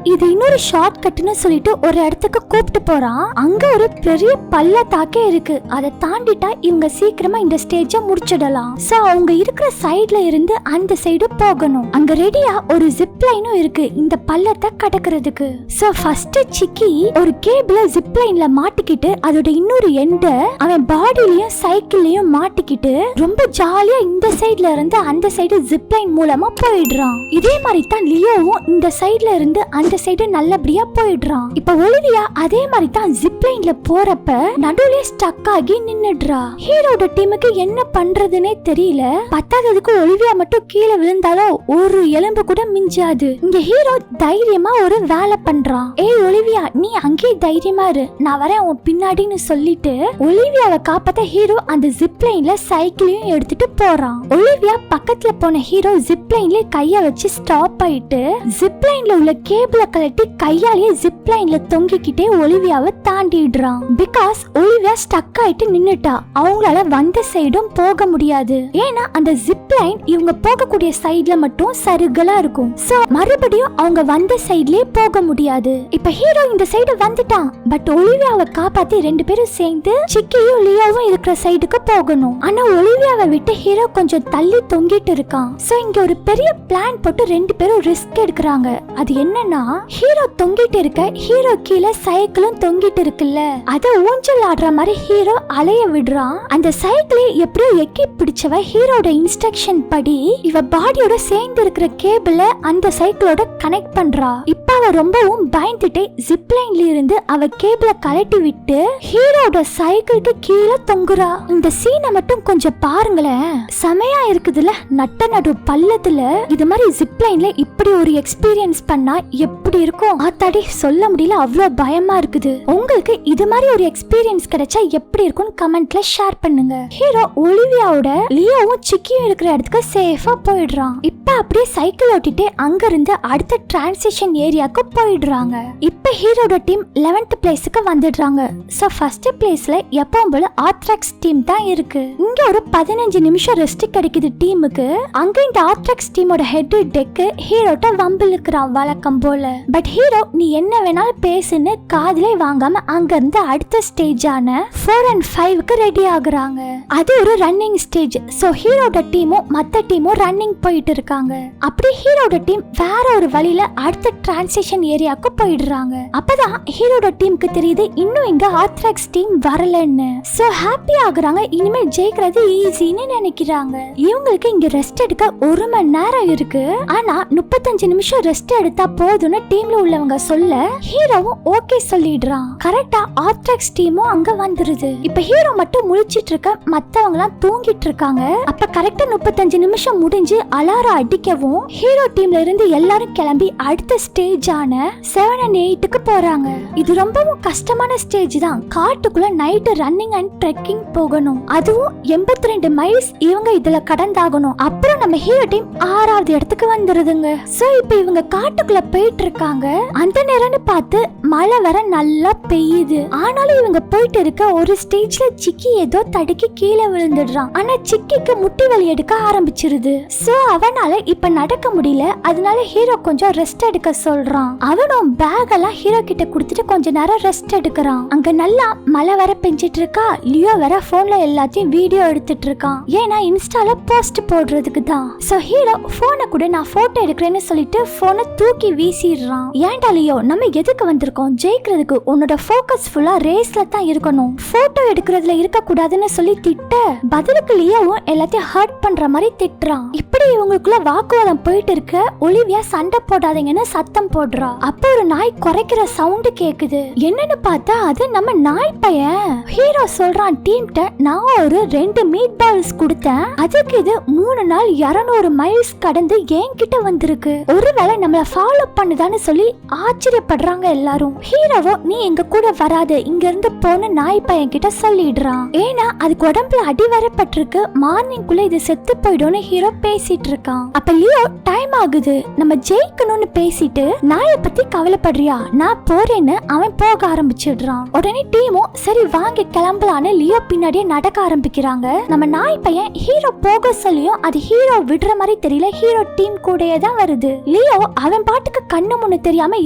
S1: இது இன்னொரு ஷார்ட் கட்னு சொல்லிட்டு ஒரு இடத்துக்கு கூப்பிட்டு போறான். அங்க ஒரு பெரிய பள்ளத்தாக்கே இருக்கு. அதை தாண்டிட்டா இவங்க சீக்கிரமா இந்த ஸ்டேஜ முடிச்சிடலாம். சோ அவங்க இருக்கிற சைடுல இருந்து அந்த சைடு போகணும். அங்க ரெடியா ஒரு ஜிப் லைனும் இருக்கு இந்த பள்ளத்தை கடக்கிறதுக்கு. சோ ஃபர்ஸ்ட் சிக்கி ஒரு கேபிள ஜிப் லைன்ல மாட்டிக்கிட்டு அதோட இன்னொரு எண்ட அவன் பாடியிலயும் சைக்கிள்லயும் மாட்டிக்கிட்டு ரொம்ப ஜாலியா இந்த சைடுல இருந்து அந்த சைடு ஜிப் லைன் மூலமா போயிடுறான். இதே மாதிரி தான் லியோவும் இந்த சைடுல இருந்து அந்த சைடு நல்லபடியா போயிடுறான். இப்ப ஒலிவியா அதே மாதிரி தான் ஜிப் லைன்ல போறப்ப நடுவுல ஸ்டக் ஆகி நின்னுடுறா. ஹீரோட டீமுக்கு என்ன பண்றதுன்னே தெரியல. பத்தாததுக்கு ஒலிவியா மட்டும் கீழே விழுந்தாலும் ஒரு எலும்பு கூட மிஞ்சாது. இங்க ஹீரோ தைரியமா ஒரு வேலை பண்றான். ஏய் ஒலிவியா, நீ அங்கேயே தைரியமா இரு, நான் வரேன் உன் பின்னாடின்னு சொல்லிட்டு ஒலிவியாவை காப்பாத்த ஹீரோ அந்த ஜிப் லைன்ல சைக்கிளையும் எடுத்துட்டு போறான். ஒலிவியா பக்கத்துல போன ஹீரோ ஜிப் லைன்ல கைய வச்சு ஸ்டாப் ஆயிட்டு ஜிப் லைன்ல உள்ள கேபிள கழட்டி கையாலேயே ஜிப் லைன்ல தொங்கிக்கிட்டே ஒலிவியாவை தாண்டிடுறான். பிகாஸ் ஒலிவியா ஸ்டக் ஆயிட்டு நின்னுட்டா. அவங்களால வந்த சைடும் போக முடியாது. ஏன்னா அந்த ஜிப் லைன் இவங்க போகக்கூடிய சைடுல மட்டும் சருகலா இருக்கும். சோ மறுபடியும் அவங்க வந்த சைட்லயே போக முடியாது. இப்ப ஹீரோ இந்த சைடு வந்துட்டான். பட் ஒலிவியாவை காப்பாத்தி ரெண்டு பேரும் சேர்ந்து சிக்கியும் லியோவும் இருக்கிற சைடுக்கு போகணும். ஆனா ஒலிவியாவை விட்டு ஹீரோ கொஞ்சம் தள்ளி தொங்கிட்டு இருக்கான். சோ இங்க ஒரு பெரிய பிளான் போட்டு ரெண்டு பேரும் ரிஸ்க் எடுக்கிறாங்க. அது என்னன்னா, ஹீரோ தொங்கிட்டு இருக்க ஹீரோ கீழே சைக்கிளும் தொங்கிட்டு இருக்குல்ல, அத ஊஞ்சல் ஆடுற மாதிரி ஹீரோ அலைய விடுறான். அந்த சைக்கிளை எப்படியோ எக்கி பிடிச்சவ ஹீரோட இன்ஸ்ட்ரக்ஷன் படி இவ பாடியோட சேர்ந்து இருக்கிற கேபிள அந்த சைக்கிளோட கனெக்ட் பண்றா. இப்ப அவ ரொம்பவும் பயந்துட்டே ஜிப் லைன்ல இருந்து அவ கேபிள கலட்டி விட்டு ஹீரோட சைக்கிளுக்கு கீழே தொங்குறா. இந்த சீனை மட்டும் கொஞ்சம் பாருங்களேன், செமையா இருக்குதுல. நட்ட நடு பள்ளத்துல இது மாதிரி ஜிப் லைன்ல இப்படி ஒரு எக்ஸ்பீரியன்ஸ் பண்ணா எப்படி இருக்கும்? ஆத்தாடி சொல்ல முடியல, அவ்வளவு பயமா இருக்குது. உங்களுக்கு இது மாதிரி ஒரு எக்ஸ்பீரியன்ஸ் கிடைச்சா எப்படி இருக்கும்னு கமெண்ட்ல ஷேர் பண்ணுங்க. ஹீரோ ஒலிவியாவோட லியோவும் சிக்கியும் இருக்கிற இடத்துக்கு சேஃபா போயிடுறான். இப்ப அப்படியே சைக்கிள் ஓட்டிட்டு அங்க இருந்து அடுத்த டிரான்சிஷன் ஏரியாக்கு போயிடுறாங்க. இப்ப ஹீரோட டீம் 11th பிளேஸ்க்கு வந்துடுறாங்க. சோ ஃபர்ஸ்ட் பிளேஸ்ல எப்பவும் போல ஆத்ராக்ஸ் டீம் தான் இருக்கு. இங்க ஒரு 15 நிமிஷம் ரெஸ்ட் கிடைக்குது டீமுக்கு. அங்க இந்த ஆத்ராக்ஸ் டீமோட ஹெட் டெக் ஹீரோட்ட வம்பிழுக்கிறான் வழக்கம் போல. பட் ஹீரோ நீ என்ன வேணாலும் பேசுன்னு காதுலே வாங்காம அங்க இருந்து அடுத்த ஸ்டேஜான 4 and 5க்கு ரெடி ஆகுறாங்க. அது ஒரு ரன்னிங் ஸ்டேஜ். சோ ஹீரோட டீமும் மத்த டீமும் ரன்னிங் போயிட்டு இருக்காங்க. அப்படி ஹீரோட டீம் வேற ஒரு வழியில அடுத்த டிரான்சிஷன் ஏரியாக்கு போயிடுறாங்க. அப்பதான் ஹீரோட டீமுக்கு தெரியுது இன்னும் இங்க ஆத்ராக்ஸ் டீம் வரலன்னு. சோ ஹாப்பி ஆகுறாங்க. இனிமே ஜெயிக்கிறது ஈஸின்னு நினைக்கிறாங்க. இவங்களுக்கு இங்க ரெஸ்ட் எடுக்க 1 மணி நேரம் இருக்கு. ஆனா 35 நிமிஷம் ரெஸ்ட் எடுத்தா போதும்னு டீம்ல உள்ளவங்க சொல்ல ஹீரோவும் ஓகே சொல்லிடுறான். கரெக்டா ஆத்ராக்ஸ் டீமும் அங்க வந்துருது. இப்ப ஹீரோ மட்டும் முழிச்சிட்டு இருக்க, மத்தவங்க எல்லாம் தூங்கிட்டு இருக்காங்க. அப்ப கரெக்டா 35 நிமிஷம் முடிஞ்சு அலாரம் அடிக்கவும் ஹீரோ டீம்ல இருந்து எல்லாரும் கிளம்பி அடுத்த ஸ்டேஜான 7 and 8க்கு போறாங்க. இது ரொம்பவும் கஷ்டமான ஸ்டேஜ் தான். காட்டுக்குள்ள நைட் ரன்னிங் அண்ட் ட்ரெக்கிங் போகணும். அதுவும் 82 மைல்ஸ் இவங்க இதுல கடந்தாகணும். அப்புறம் நம்ம ஹீரோ டீம் 6வது இடத்துக்கு வந்துருதுங்க. சோ இப்ப இவங்க காட்டுக்குள்ள போயிட்டு இருக்காங்க. அந்த நேரம்னு பார்த்து மழை வர நல்லா பெய்யுது. ஆனாலும் இவங்க போயிட்டு இருக்க ஒரு ஸ்டேஜ்ல சிக்கி ஏதோ தடுக்கி கீழே விழுந்துடுறான். ஆனா சிக்கிக்கு முட்டி வலி எடுக்க ஆரம்பிச்சிருது. சோ அவனால இப்ப நடக்க முடியல. அதனால ஹீரோ கொஞ்சம் ரெஸ்ட் எடுக்க சொல்றான். அவனும் பேக் எல்லாம் ஹீரோ கிட்ட கொடுத்துட்டு கொஞ்ச நேரம் ரெஸ்ட் எடுக்கிறான். அங்க நல்லா மழை வர பெஞ்சிட்டு இருக்கா. லியோ வேற போன்ல எல்லாத்தையும் வீடியோ எடுத்துட்டு இருக்கான். ஏன்னா இன்ஸ்டால போஸ்ட் போடுறதுக்கு தான். சோ ஹீரோ போனை கூட நான் போட்டோ எடுக்கிறேன்னு சொல்லிட்டு போனை தூக்கி வீசிடுறான். ஏன்டா லியோ, நம்ம எதுக்கு வந்திருக்கோம்? ஜெயிக்கிறதுக்கு. உன்னோட போக்கஸ் ஃபுல்லா ரேஸ்ல தான் இருக்கணும், போட்டோ எடுக்கிறதுல இருக்க கூடாதுன்னு சொல்லி திட்ட பதிலுக்கு லியோவும் எல்லாத்தையும் ஹர்ட் பண்ற மாதிரி திட்டுறான். இப்படி இவங்களுக்குள்ள வாக்குவாதம் போயிட்டு இருக்க ஒலிவியா சண்டை போடாதீங்கன்னு சத்தம் போடுறா. அப்ப ஒரு நாய் குறைக்கிற சவுண்ட் கேக்குது. என்னன்னு பார்த்தா அது நம்ம நாய் பையன். ஹீரோ சொல்றான் டீம்ட்ட, நான் ஒரு 2 மீட் பால்ஸ் கொடுத்தேன், அதுக்கு இது 3 நாள் 200 மைல்ஸ் கடந்து என்கிட்ட வந்திருக்கு. ஒருவேளை நம்மள ஃபாலோ பண்ணுதான்னு சொல்லி ஆச்சரியப்படுறாங்க எல்லாரும். ஹீரோவோ நீ எங்க கூட வராது, இங்க இருந்து போன நாய் பையன் கிட்ட சொல்லிடுறான். ஏன்னா அதுக்கு உடம்புல அடி வரப்பட்டிருக்கு, மார்னிங்குள்ள இது செத்து போயிடும்னு ஹீரோ பேசி பேசிட்டு இருக்கான். அப்ப லியோ டைம் ஆகுது, நம்ம ஜெயிக்கணும்னு பேசிட்டு நாயை பத்தி கவலைப்படுறியா, நான் போறேன்னு அவன் போக ஆரம்பிச்சிடுறான். உடனே டீமும் சரி வாங்க கிளம்பலான்னு லியோ பின்னாடியே நடக்க ஆரம்பிக்கிறாங்க. நம்ம நாய் பையன் ஹீரோ போக சொல்லியும் அது ஹீரோ விடுற மாதிரி தெரியல, ஹீரோ டீம் கூடயே தான் வருது. லியோ அவன் பாட்டுக்கு கண்ணு முன்னு தெரியாம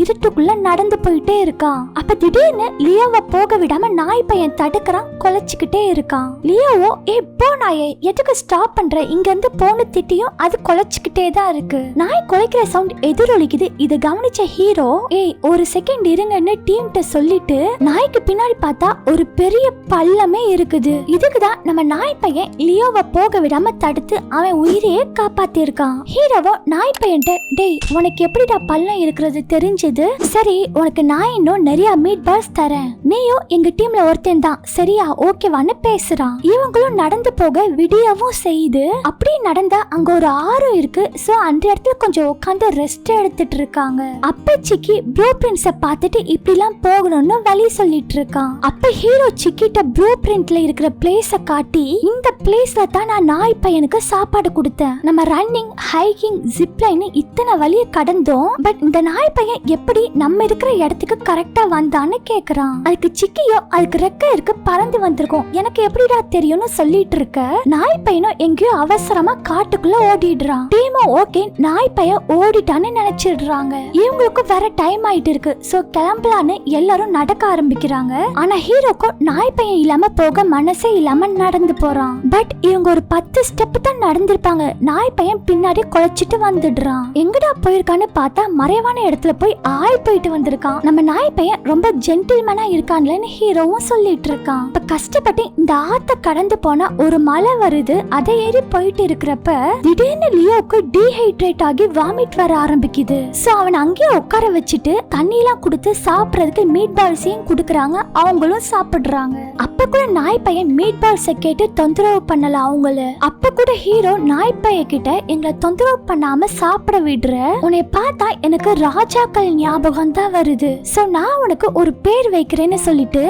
S1: இருட்டுக்குள்ள நடந்து போயிட்டே இருக்கான். அப்ப திடீர்னு லியோவை போக விடாம நாய் பையன் தடுக்கிறான், கொலைச்சுக்கிட்டே இருக்கான். லியோவோ போ நாயே, எதுக்கு ஸ்டாப் பண்ற, இங்க இருந்து போன திட்டியும் அது கொலைச்சுக்கிட்டே தான் இருக்கு. நாய் கொலைக்கிற சவுண்ட் எதிரொலிக்குது. இதை கவனிச்ச ஹீரோ ஒரு செகண்ட் இருங்கன்னு டீம்கிட்ட சொல்லிட்டு நாய்க்கு பின்னாடி பார்த்தா ஒரு பெரிய பள்ளமே இருக்குது. இதுக்குதான் நம்ம நாய் பையன் லியோவை போக விடாம தடுத்து அவன் உயிரையே காப்பாத்தி இருக்கான். ஹீரோவோ நாய் பையன்ட்ட டேய் உனக்கு எப்படிடா பள்ளம் இருக்கிறது தெரிஞ்சது, சரி உனக்கு நான் இன்னும் நிறைய மீட் பால்ஸ் தரேன், நீயும் எங்க டீம்ல ஒருத்தன் தான் சரியா ஓகேவான்னு பேசுறான். இவங்களும் நடந்து போக விடியவும் செய்யுது. அப்படி நடந்தா அங்க ஒரு ஆறு இருக்கு. சோ அந்த இடத்துல கொஞ்சம் உட்காந்து ரெஸ்ட் எடுத்துட்டு இருக்காங்க. அப்ப சிக்கி ப்ளூ பிரிண்ட்ஸ பார்த்துட்டு இப்படிலாம் போகணும்னு வழி சொல்லிட்டு இருக்கான். அப்ப ஹீரோ சிக்கிட்ட ப்ளூ பிரிண்ட்ல இருக்கிற பிளேஸ காட்டி இந்த பிளேஸ்ல தான் நான் நாய் பையனுக்கு சாப்பாடு கொடுத்தேன், நம்ம ரன்னிங் ஹைக்கிங் ஜிப்லைன் இத்தனை வழிய கடந்தோம், பட் இந்த நாய் பையன் எப்படி நம்ம இருக்கிற இடத்துக்கு கரெக்டா வந்தான்னு கேக்குறான். அதுக்கு சிக்கியோ அதுக்கு ரெக்க இருக்கு பறந்து வந்திருக்கோம், எனக்கு எப்படிடா தெரியும்னு சொல்லிட்டு இருக்க நாய் பையனும் எங்கேயோ அவசரமா காட்டுக்குள்ள ஓடிடுறான். டீமோ ஓகே நாய் பையன் ஓடிட்டான்னு நினைச்சிடுறாங்க. இவங்களுக்கு வேற டைம் ஆயிட்டு இருக்கு. சோ கிளம்பலான்னு எல்லாரும் நடக்க ஆரம்பிக்கிறாங்க. ஆனா ஹீரோக்கு நாய் பையன் இல்லாம போக மனசே இல்லாம நடந்து போறான். பட் இவங்க ஒரு 10 ஸ்டெப் தான் நடந்திருப்பாங்க. நாய் பையன் பின்னாடி குலைச்சிட்டு வந்துடுறான். எங்கடா போயிருக்கான்னு பார்த்தா மறைவான இடத்துல போய் ஆய் போயிட்டு வந்திருக்கான். நம்ம நாய் பையன் ரொம்ப ஜென்டில்மேனா இருக்கான்லன்னு ஹீரோவும் சொல்லிட்டு இருக்கான். இப்ப கஷ்டப்பட்டு இந்த ஆத்த கடந்து போனா ஒரு மலை வருது, அதை ஏறி போயிட்டு இருக்கிறப்ப திடீர்னு லியோக்கு டீஹைட்ரேட் ஆகி வாமிட் வர ஆரம்பிக்குது. சோ அவன் அங்கேயே உட்கார வச்சுட்டு தண்ணி எல்லாம் கொடுத்து சாப்பிடறதுக்கு மீட் பால்ஸையும் கொடுக்கறாங்க, அவங்களும் சாப்பிடுறாங்க. அப்ப கூட நாய் பையன் மீட் பால்ஸை கேட்டு தொந்தரவு பண்ணல அவங்கள. அப்ப கூட ஹீரோ நாய் பையன் கிட்ட எங்களை தொந்தரவு பண்ணாம சாப்பிட விடுற, உன்னை பார்த்தா எனக்கு ராஜாக்கள் ஞாபகம் தான் வருது, சோ நான் உனக்கு ஒரு பேர் வைக்கிறேன்னு சொல்லிட்டு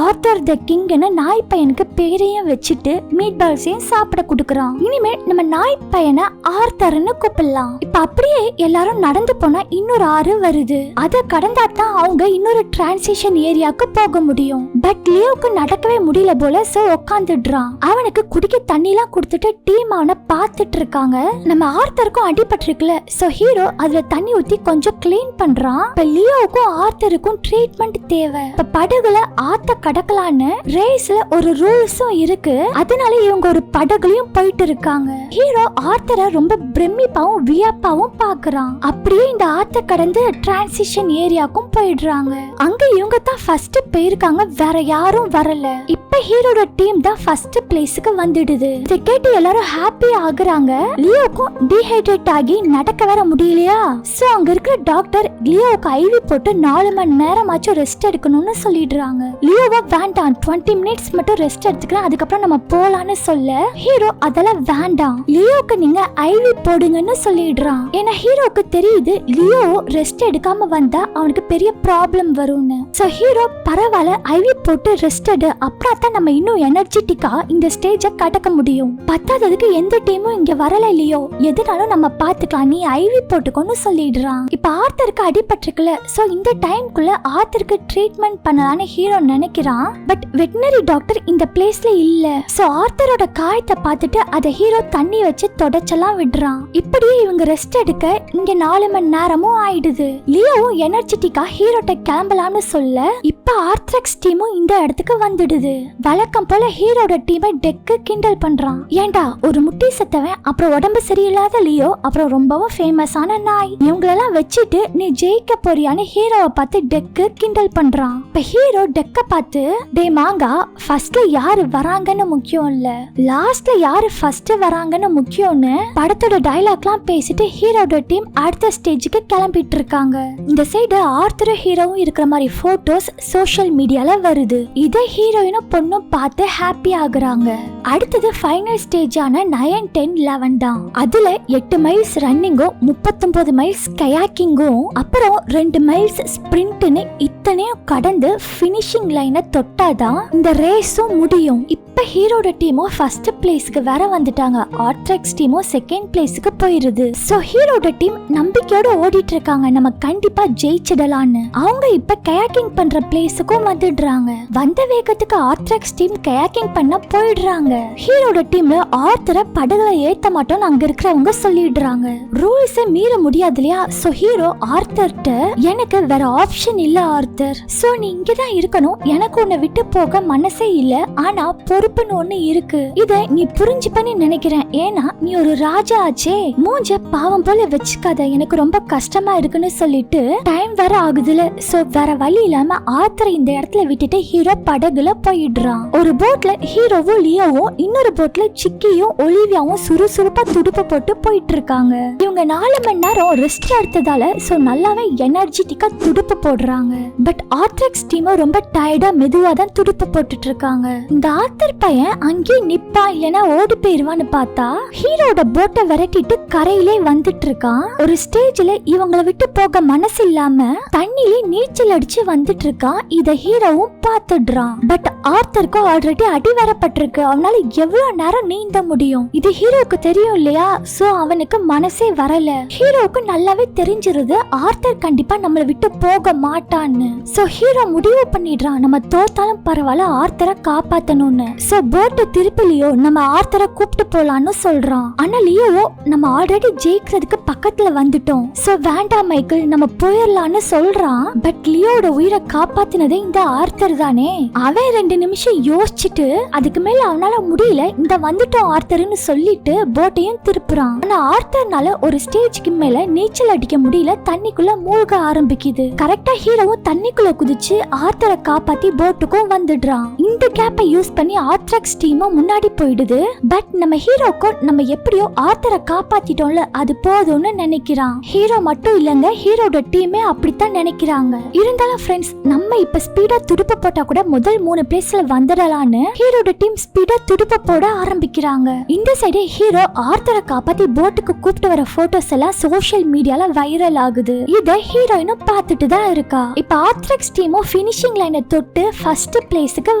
S1: ஆர்தர் தி கிங்னு நாய் பையனுக்கு பேரையும் வச்சுட்டு மீட் பால்ஸையும் சாப்பிட கொடுக்கறான். இனிமே நம்ம நாய் பையனை ஆர்தர்னு கூப்பிடலாம். இப்ப அப்படியே எல்லாரும் நடந்து போனா இன்னொரு ஆறு வருது, அத கடந்தா தான் அவங்க இன்னொரு டிரான்சிஷன் ஏரியாவுக்கு போக முடியும். பட் லியோக்கு நடக்கவே முடியல போல, சோ உட்காந்துடுறான். அவனுக்கு குடிக்க தண்ணி எல்லாம் கொடுத்துட்டு டீம் அவனை பார்த்துட்டு இருக்காங்க. நம்ம ஆர்தருக்கும் அடிபட்டிருக்குல, சோ ஹீரோ அதுல தண்ணி ஊத்தி கொஞ்சம் கிளீன் பண்றான். இப்ப லியோவுக்கும் ஆர்தருக்கும் ட்ரீட்மெண்ட் தேவை. இப்ப படகுல ஆத்த கடக்கலான்னு ரேஸ்ல ஒரு ரூல்ஸும் இருக்கு, அதனால இவங்க ஒரு படகுலயும் போயிட்டு இருக்காங்க. ஹீரோ ஆர்தரை ரொம்ப பிரமிப்பாவும் வியப்பாவும் பாக்குறான். அப்படியே இந்த ஆத்த கடந்து டிரான்சிஷன் ஏரியாக்கும் போயிடுறாங்க. அங்க இவங்க தான் ஃபர்ஸ்ட் போயிருக்காங்க, வேற யாரும் வரல. இப்ப ஹீரோட டீம் தான் ஃபர்ஸ்ட் பிளேஸ்க்கு வந்துடுது. இதை கேட்டு எல்லாரும் ஹாப்பி ஆகுறாங்க. லியோக்கும் டீஹைட்ரேட் ஆகி நடக்க வர முடியலையா, சோ அங்க இருக்கிற டாக்டர் லியோவுக்கு ஐவி போட்டு 4 மணி நேரமாச்சும் ரெஸ்ட் எடுக்கணும்னு சொல்லிடுறாங்க. லியோவா வேண்டாம் 20 மினிட்ஸ் மட்டும் ரெஸ்ட் எடுத்துக்கிறேன், அதுக்கப்புறம் நம்ம போலான்னு சொல்ல ஹீரோ அதெல்லாம் வேண்டாம் லியோக்கு நீங்க ஐவி போடுங்கன்னு சொல்லிடுறான். ஏன்னா ஹீரோக்கு தெரியுது லியோ ரெஸ்ட் எடுக்காம வந்தா அவனுக்கு பெரிய ப்ராப்ளம் வரும்னு. சோ ஹீரோ பரவாயில்ல ஐவி போட்டு ரெஸ்ட் எடு, அப்புறம் தான் நம்ம இன்னும் எனர்ஜெட்டிக்கா இந்த ஸ்டேஜ கடக்க முடியும். பத்தாததுக்கு எந்த டீமும் இங்க வரல லியோ, எதுனாலும் நம்ம பாத்துக்கலாம், நீ ஐவி போட்டுக்கோன்னு சொல்லிடுறான். இப்ப ஆர்தருக்கு அடிபட்டிருக்குல, சோ இந்த டைம்குள்ள ஆர்தருக்கு ட்ரீட்மெண்ட் பண்ணலான்னு ஹீரோ நினைக்கிறான். பட் வெட்டினரி டாக்டர் இந்த பிளேஸ்ல இல்ல. சோ ஆர்தரோட காயத்தை பார்த்துட்டு அதை ஹீரோ தண்ணி வச்சு தொடச்செல்லாம் விடுறான். இப்படியே இவங்க ரெஸ்ட் எடுக்க இங்க 4 மணி நேரமும் ஆயிடுது. லியோவும் எனர்ஜெட்டிக்கா ஹீரோட்ட கிளம்பலாம்னு சொல்ல இப்ப ஆர்த்ரக்ஸ் டீமும் இந்த இடத்துக்கு வந்துடுது. வழக்கம் போல ஹீரோட டீமை டெக்கு கிண்டல் பண்றான். ஏண்டா ஒரு முட்டி செத்தவன், அப்புறம் உடம்பு சரியில்லாத லியோ, அப்புறம் ரொம்பவும் ஃபேமஸான நாய், இவங்களெல்லாம் வச்சுட்டு நீ ஜெயிக்க போறியான்னு ஹீரோவை பார்த்து டெக்கு கிண்டல் பண்றான். இப்ப ஹீரோ டெக்க பார்த்து டே மாங்கா, ஃபர்ஸ்ட்ல யாரு வராங்கன்னு முக்கியம் இல்ல, லாஸ்ட்ல யாரு ஃபர்ஸ்ட் வராங்கன்னு முக்கியம்னு படத்தோட டயலாக்லாம் பேசிட்டு ஹீரோட டீம் அடுத்த ஸ்டேஜுக்கு கிளம்பிட்டு இருக்காங்க. இந்த சைடு ஆர்த்தரும் ஹீரோவும் இருக்கிற மாதிரி போட்டோஸ் சோஷியல் மீடியால வருது. இதை ஹீரோயினும் பொண்ணும் பார்த்து ஹாப்பி ஆகுறாங்க. அடுத்தது ஃபைனல் ஸ்டேஜான 9, 10, 11 தான். அதுல 8 மைல்ஸ் ரன்னிங்கும் 39 மைல்ஸ் கயாக்கிங்கும் அப்புறம் 2 மைல்ஸ் ஸ்பிரிண்ட்னு இத்தனையும் கடந்து பினிஷிங் லைனை தொட்டாதான் இந்த ரேஸும் முடியும். இப்ப இப்ப ஹீரோட டீமும் ஃபர்ஸ்ட் பிளேஸ்க்கு வேற வந்துட்டாங்க. ஆர்த்ரெக்ஸ் டீமும் செகண்ட் பிளேஸ்க்கு போயிருது. சோ ஹீரோட டீம் நம்பிக்கையோட ஓடிட்டு இருக்காங்க, நம்ம கண்டிப்பா ஜெயிச்சிடலான்னு. அவங்க இப்ப கயாக்கிங் பண்ற பிளேஸுக்கும் வந்துடுறாங்க. வந்த வேகத்துக்கு ஆர்த்ரெக்ஸ் டீம் கயாக்கிங் பண்ண போயிடுறாங்க. ஹீரோட டீம்ல ஆர்த்தரை படகுல ஏத்த மாட்டோம்னு அங்க இருக்கிறவங்க சொல்லிடுறாங்க. ரூல்ஸை மீற முடியாது இல்லையா? சோ ஹீரோ ஆர்த்தர்ட்ட, எனக்கு வேற ஆப்ஷன் இல்ல ஆர்த்தர், சோ நீ இங்கதான் இருக்கணும், எனக்கு உன்னை விட்டு போக மனசே இல்ல, ஆனா பொறுப்புன்னு ஒண்ணு இருக்கு, இத நீ புரிஞ்சுப்பன்னு நினைக்கிறேன், ஏன்னா நீ ஒரு ராஜா ஆச்சே, மூஞ்ச பாவம் போல வச்சுக்காத, எனக்கு ரொம்ப கஷ்டமா இருக்குன்னு சொல்லிட்டு டைம் வேற ஆகுதுல. சோ வேற வழி இல்லாம ஆர்த்தரை இந்த இடத்துல விட்டுட்டு ஹீரோ படகுல போயிடுறான். ஒரு போட்ல ஹீரோவும் லியோவும், இன்னொரு போட்ல சிக்கியும் ஒலிவியாவும் சுறுசுறுப்பா துடுப்பு போட்டு போயிட்டு இருக்காங்க. இவங்க 4 மணி நேரம் ரெஸ்ட் எடுத்ததால சோ நல்லாவே எனர்ஜெட்டிக்கா துடுப்பு போடுறாங்க. பட் ஆர்த்ரெக்ஸ் டீம் ரொம்ப டயர்டா மெதுவா தான் துடுப்பு போட்டுட்டு இருக்காங்க. இந்த ஆர்த்தர் பையன் அங்கே நிப்பா இல்லனா ஓடி போயிருவான்னு பார்த்தா ஹீரோட போட்டை விரட்டிட்டு கரையிலே வந்துட்டு இருக்கான். ஒரு ஸ்டேஜ்ல இவங்களை விட்டு போக மனசு இல்லாம தண்ணியில நீச்சல் அடிச்சு வந்துட்டு இருக்கான். இத ஹீரோவும் பார்த்துடுறான். பட் ஆர்த்தருக்கு ஆல்ரெடி அடி வரப்பட்டிருக்கு, அவனால எவ்வளவு நேரம் நீந்த முடியும், இது ஹீரோக்கு தெரியும் இல்லையா? சோ அவனுக்கு மனசே வரல. ஹீரோக்கு நல்லாவே தெரிஞ்சிருது ஆர்த்தர் கண்டிப்பா நம்மளை விட்டு போக மாட்டான்னு. சோ ஹீரோ முடிவு பண்ணிடுறான், நம்ம தோத்தாலும் பரவாயில்ல ஆர்த்தரை காப்பாத்தணும்னு. சோ போட்டு திருப்பிலியோ நம்ம ஆர்த்தரை கூப்பிட்டு போலான்னு சொல்றான். ஆனா லியோவோ, நம்ம ஆல்ரெடி ஜெயிக்கிறதுக்கு பக்கத்துல வந்துட்டோம், சோ வேண்டாம் மைக்கேல் நம்ம போயிடலான்னு சொல்றான். பட் லியோட உயிரை காப்பாத்தினதே இந்த ஆர்த்தர் தானே. அவன் 2 நிமிஷம் யோசிச்சுட்டு அதுக்கு மேல அவனால முடியல, இந்த வந்துட்டோம் ஆர்த்தர்னு சொல்லிட்டு போட்டையும் திருப்புறான். ஆனா ஆர்த்தர்னால ஒரு ஸ்டேஜ்க்கு மேல நீச்சல் அடிக்க முடியல, தண்ணிக்குள்ள மூழ்க ஆரம்பிக்குது. கரெக்டா ஹீரோவும் தண்ணிக்குள்ள குதிச்சு ஆர்த்தரை காப்பாத்தி போட்டுக்கும் வந்துடுறான். இந்த கேப்பை யூஸ் பண்ணி ஆர்த்ரெக்ஸ் டீமும் முன்னாடி போயிடுது. பட் நம்ம ஹீரோக்கும் நம்ம எப்படியோ ஆர்த்தரை காப்பாத்திட்டோம்ல, அது போதும்னு நினைக்கிறான். ஹீரோ மட்டும் இல்லங்க, ஹீரோட டீமே அப்படித்தான் நினைக்கிறாங்க. இருந்தாலும் ஃப்ரெண்ட்ஸ், நம்ம இப்ப ஸ்பீடா துடுப்பு போட்டா கூட முதல் 3 பிளேஸ்ல வந்துடலான்னு ஹீரோட டீம் ஸ்பீடா துடுப்பு போட ஆரம்பிக்கிறாங்க. இந்த சைடு ஹீரோ ஆர்த்தரை காப்பாத்தி போட்டுக்கு கூப்பிட்டு வர போட்டோஸ் எல்லாம் சோஷியல் மீடியால வைரல் ஆகுது. இத ஹீரோயினும் பார்த்துட்டு தான் இருக்கா. இப்ப ஆர்த்ரெக்ஸ் டீமும் ஃபினிஷிங் லைனை தொட்டு ஃபர்ஸ்ட் பிளேஸ்க்கு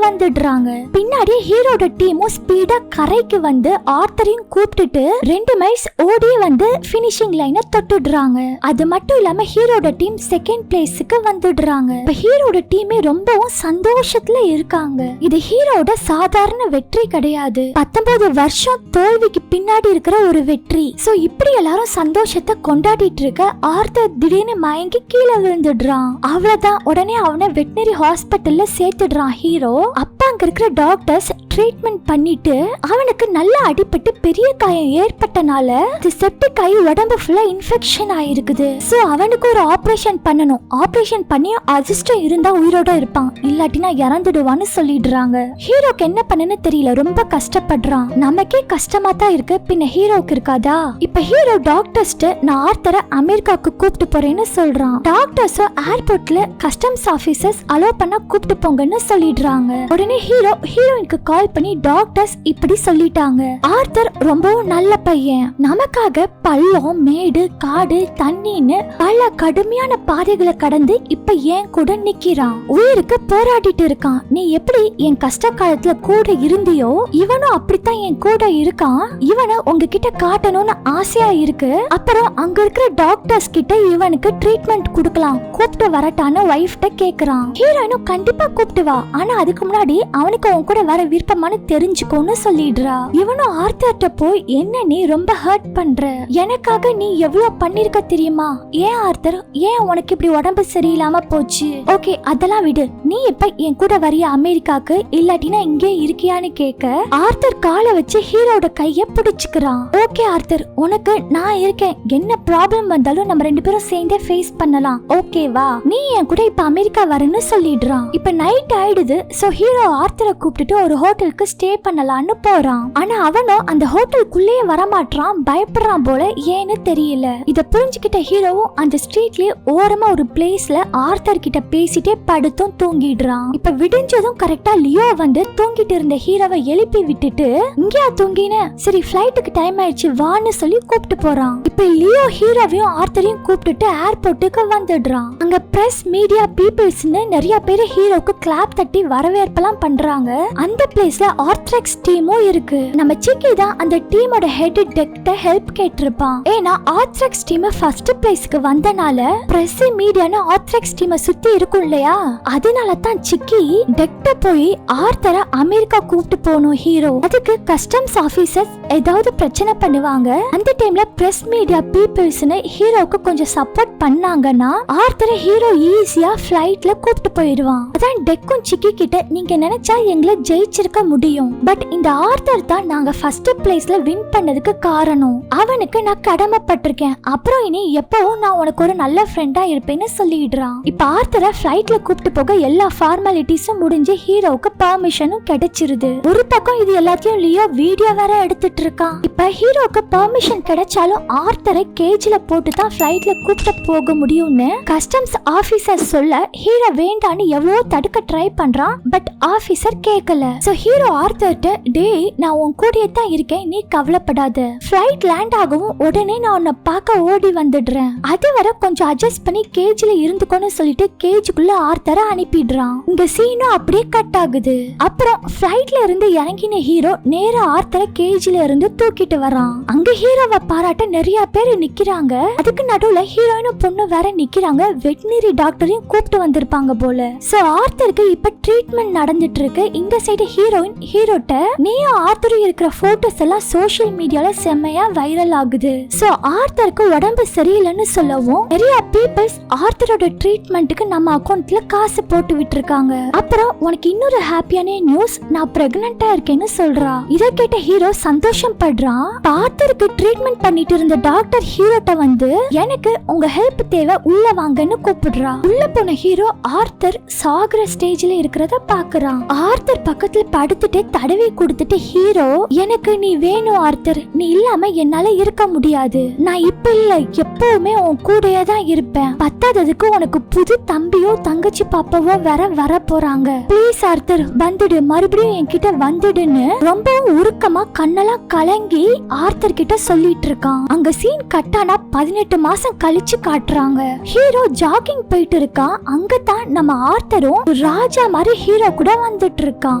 S1: வந்துடுறாங்க. பின்னாடி ஹீரோட டீமும் ஸ்பீடா கரைக்கு வந்து ஆர்த்தரையும் கூப்பிட்டுட்டு 2 மைல்ஸ் ஓடி வந்து ஃபினிஷிங் லைனை தொட்டுடுறாங்க. அது மட்டும் இல்லாம ஹீரோட டீம் செகண்ட் பிளேஸ்க்கு வந்துடுறாங்க. இப்ப ஹீரோட டீமே ரொம்பவும் சந்தோஷத்துல இருக்காங்க. இது ஹீரோட சாதாரண வெற்றி கிடையாது, 19 வருஷம் தோல்விக்கு பின்னாடி இருக்கிற ஒரு வெற்றி. சோ இப்படி எல்லாரும் சந்தோஷத்தை கொண்டாடிட்டு இருக்க ஆர்த்தர் திடீர்னு மயங்கி கீழே விழுந்துடுறான். அவ்வளவுதான், உடனே அவனை வெட்டினரி ஹாஸ்பிட்டல்ல சேர்த்துடுறான் ஹீரோ. அப்ப அங்க இருக்கிற டாக்டர்ஸ் ட்ரீட்மெண்ட் பண்ணிட்டு அவனுக்கு நல்ல அடிபட்டு பெரிய காயம் ஏற்பட்டனால செப்டிக் ஆகி உடம்பு ஃபுல்லா இன்ஃபெக்ஷன் ஆயிருக்குது. சோ அவனுக்கு ஒரு ஆபரேஷன் பண்ணணும். ஆபரேஷன் பண்ணி அதிர்ஷ்டம் இருந்தா உயிரோட இருப்பான், இல்லாட்டினா இறந்துடுவான்னு சொல்லிடுறாங்க. ஹீரோக்கு என்ன பண்ணனு தெரியல, ரொம்ப கஷ்டப்படுறான். நமக்கே கஷ்டமா தான் இருக்கு, பின்ன ஹீரோக்கு இருக்காதா? இப்ப ஹீரோ டாக்டர்ஸ்ட நான் ஆர்த்தரை அமெரிக்காவுக்கு கூப்பிட்டு போறேன்னு சொல்றான். டாக்டர்ஸும் ஏர்போர்ட்ல கஸ்டம்ஸ் ஆபீசர்ஸ் அலோ பண்ண கூப்பிட்டு போங்கன்னு சொல்லிடுறாங்க. உடனே ஹீரோயினுக்கு கால் பண்ணி டாக்டர்ஸ் இப்படி சொல்லிட்டாங்க, ஆர்த்தர் ரொம்பவும் நல்ல பையன், நமக்காக பள்ளம் மேடு காடு தண்ணின்னு பல கடுமையான பாதைகளை கடந்து இப்ப ஏன் கூட நிக்கிறான், உயிருக்கு போராடிட்டு இருக்கான். நீ எப்படி என் கஷ்ட காலத்துல கூட இருந்தியோ இவனும் அப்படித்தான் என் கூட இருக்கான், இவனை உங்ககிட்ட காட்டணும்னு ஆசையா இருக்கு. அப்புறம் அங்க இருக்கிற டாக்டர்ஸ் கிட்ட இவனுக்கு ட்ரீட்மெண்ட் கொடுக்கலாம், கூப்பிட்டு வரட்டான்னு வைஃப்ட கேக்குறான். ஹீரோயினும் கண்டிப்பா கூப்பிட்டு வா, ஆனா அதுக்கு முன்னாடி அவனுக்கு உன் கூட வர விருப்பமானு தெரிஞ்சுக்கோன்னு சொல்லிடுறா. இவனும் ஆர்த்தர்ட்ட போய், என்ன நீ ரொம்ப ஹர்ட் பண்ற, எனக்காக நீ எவ்வளவு பண்ணிருக்க தெரியுமா, ஏன் ஆர்த்தர், ஏன் உனக்கு இப்படி உடம்பு சரியில்லாம போச்சு, ஓகே அதெல்லாம் விடு, நீ இப்ப என் கூட வரிய அமெரிக்காக்கு, இல்லாட்டினா இங்கே இருக்கியான்னு கேட்க ஆர்த்தர் காலை வச்சு ஹீரோட கைய பிடிச்சுக்கிறான். ஓகே ஆர்த்தர், உனக்கு நான் இருக்கேன், என்ன ப்ராப்ளம் வந்தாலும் நம்ம 2 பேரும் சேர்ந்தே ஃபேஸ் பண்ணலாம், ஓகேவா, நீ என் கூட இப்ப அமெரிக்கா வரன்னு சொல்லிடுறான். இப்ப நைட் ஆயிடுது. சோ ஹீரோ ஆர்த்தரை கூப்பிட்டுட்டு ஒரு ஹோட்டலுக்கு ஸ்டே பண்ணலான்னு போறான். ஆனா அவனும் அந்த ஹோட்டலுக்குள்ளேயே வரமாட்டான், பயப்படுறான் போல, ஏன்னு தெரியல. இத புரிஞ்சுக்கிட்ட ஹீரோவும் அந்த ஸ்ட்ரீட்லயே ஓரமா ஒரு பிளேஸ்ல ஆர்த்தர் கிட்ட பேசிட்டே படுத்தும் தூங்கிடுறான். இப்ப விடிஞ்சதும் கரெக்டா லியோ வந்து தூங்கிட்டு இருந்த ஹீரோவை எழுப்பி விட்டுட்டு, இங்கயா தூங்கின, சரி ஃபிளைட்டுக்கு டைம் ஆயிடுச்சு வான்னு சொல்லி கூப்பிட்டு போறான். இப்ப லியோ ஹீரோவையும் ஆர்த்தரையும் கூப்பிட்டுட்டு ஏர்போர்ட்டுக்கு வந்துடுறான். அங்க பிரஸ் மீடியா பீப்புள்ஸ்னு நிறைய பேர் ஹீரோக்கு கிளாப் தட்டி வரவேற்பெல்லாம் பண்றாங்க. அந்த பிளேஸ்ல ஆர்த்ரெக்ஸ் டீமும் இருக்கு. நம்ம சிக்கி தான் அந்த டீமோட ஹெட் டெக்ட ஹெல்ப் கேட்டிருப்பான். ஏன்னா ஆர்த்ரெக்ஸ் டீம் ஃபர்ஸ்ட் பிளேஸ்க்கு வந்தனால பிரஸ் மீடியான்னு ஆர்த்ரெக்ஸ் டீமை சுத்தி இருக்கும் இல்லையா, அதனால தான் சிக்கி டெக்ட போய் ஆர்த்தரை அமெரிக்கா கூப்பிட்டு போகணும் ஹீரோ. அதுக்கு கஸ்டம்ஸ் ஆபீசர்ஸ் ஏதாவது பிரச்சனை பண்ணுவாங்க. அந்த டைம்ல பிரஸ் மீடியா பீப்புள்ஸ்னு ஹீரோக்கு கொஞ்சம் சப்போர்ட் பண்ணாங்கன்னா ஆர்த்தரை ஹீரோ ஈஸியா ஃபிளைட்ல கூப்பிட்டு போயிடுவான். அதான் டெக்கும் சிக்கி கிட்ட நீங்க நினைச்சா எங்களை ஜெயிச்சிருக்க முடியும், பட் இந்த ஆர்த்தர் தான் நாங்க ஃபர்ஸ்ட் பிளேஸ்ல வின் பண்ணதுக்கு காரணம். அவனுக்கு நான் கடமைப்பட்டிருக்கேன். அப்புறம் இனி எப்பவும் நான் உனக்கு ஒரு நல்ல ஃப்ரெண்டா இருப்பேன்னு சொல்லிடுறான். இப்ப ஆர்த்தரை ஃபிளைட்ல கூப்பிட்டு போக எல்லா ஃபார்மாலிட்டிஸும் முடிஞ்சு ஹீரோவுக்கு பெர்மிஷனும் கிடைச்சிருது. ஒரு பக்கம் இது எல்லாத்தையும் லியோ வீடியோ வேற எடுத்துட்டு இருக்கான். இப்ப ஹீரோக்கு பெர்மிஷன் கிடைச்சாலும் ஆர்த்தரை கேஜ்ல போட்டு தான் ஃபிளைட்ல கூப்பிட்டு போக முடியும்னு கஸ்டம்ஸ் ஆபீசர் சொல்ல ஹீரோ வேண்டான்னு எவ்வளவு தடுக்க ட்ரை பண்றான். பட் ஆபீசர் கேட்கல. சோ ஹீரோ ஆர்த்தர்ட்ட டேய் நான் உன் கூடயே தான் இருக்கேன், நீ கவலைப்படாத. ஃபிளைட் லேண்ட் ஆகவும் உடனே நான் உன்னை பார்க்க ஓடி வந்துடுறேன். அதுவரை கொஞ்சம் அட்ஜஸ்ட் பண்ணி கேஜ்ல இருந்துக்கோன்னு சொல்லிட்டு கேஜுக்குள்ள ஆர்த்தரை அனுப்பிடுறான். இந்த சீனும் அப்படியே கட் ஆகுது. அப்புறம் ஃபிளைட்ல இருந்து இறங்கின ஹீரோ நேரா ஆர்த்தரை கேஜ்ல இருந்து தூக்கிட்டு வரான். அங்க ஹீரோவை பாராட்ட நிறைய பேர் நிக்கிறாங்க. அதுக்கு நடுவுல ஹீரோயின் பொண்ணு வேற நிக்கிறாங்க. வெட்டினரி டாக்டரையும் கூப்பிட்டு வந்திருப்பாங்க போல. சோ ஆர்த்தருக்கு இப்ப ட்ரீட்மெண்ட் நடந்துட்டு இருக்கு. இந்த சைடு ஹீரோயின் ஹீரோட்ட நீயும் ஆர்த்தரும் இருக்கிற போட்டோஸ் எல்லாம் சோசியல் மீடியால செம்மையா வைரல் ஆகுது. சோ ஆர்த்தருக்கு உடம்பு சரியில்லைன்னு சொல்லவும் நிறைய பீப்பிள்ஸ் ஆர்த்தரோட ட்ரீட்மெண்ட்டுக்கு நம்ம அக்கௌண்ட்ல காசு போட்டு விட்டுருக்காங்க. அப்புறம் உனக்கு இன்னொரு ஹாப்பியான நியூஸ், நான் பிரெக்னண்டா இருக்கேன்னு சொல்றா. இத கேட்ட ஹீரோ சந்தோஷம் படுறான். ஆர்த்தருக்கு ட்ரீட்மெண்ட் பண்ணிட்டு இருந்த டாக்டர் ஹீரோட்ட வந்து எனக்கு உங்க ஹெல்ப் தேவை, உள்ள வாங்கன்னு கூப்பிடுறா. உள்ள போன ஹீரோ ஆர்த்தர் சாகுற ஸ்டேஜ்ல இருக்கிறத பாக்குறான். ஆர்த்தர் பக்கத்துல படுத்துட்டு தடவி கொடுத்துட்டு ஹீரோ எனக்கு நீ வேணும் ஆர்த்தர், நீ இல்லாம என்னால இருக்க முடியாது. நான் இப்ப இல்ல எப்பவுமே உன் கூடயே தான் இருப்பேன். பத்தாததுக்கு உனக்கு புது தம்பியோ தங்கச்சி பாப்பாவோ வர போறாங்க. ப்ளீஸ் ஆர்த்தர் வந்துடு, மறுபடியும் என்கிட்ட வந்துடுன்னு ரொம்பவும் உருக்கமா கண்ணெல்லாம் கலங்கி ஆர்த்தர் கிட்ட சொல்லிட்டு இருக்கான். அங்க சீன் கட்டானா 18 மாசம் கழிச்சு காட்டுறாங்க. ஹீரோ ஜாகிங் போயிட்டு இருக்கான். அங்கதான் நம்ம ஆர்த்தரும் ராஜா மாதிரி ஹீரோ கூட வந்துட்டு இருக்கான்.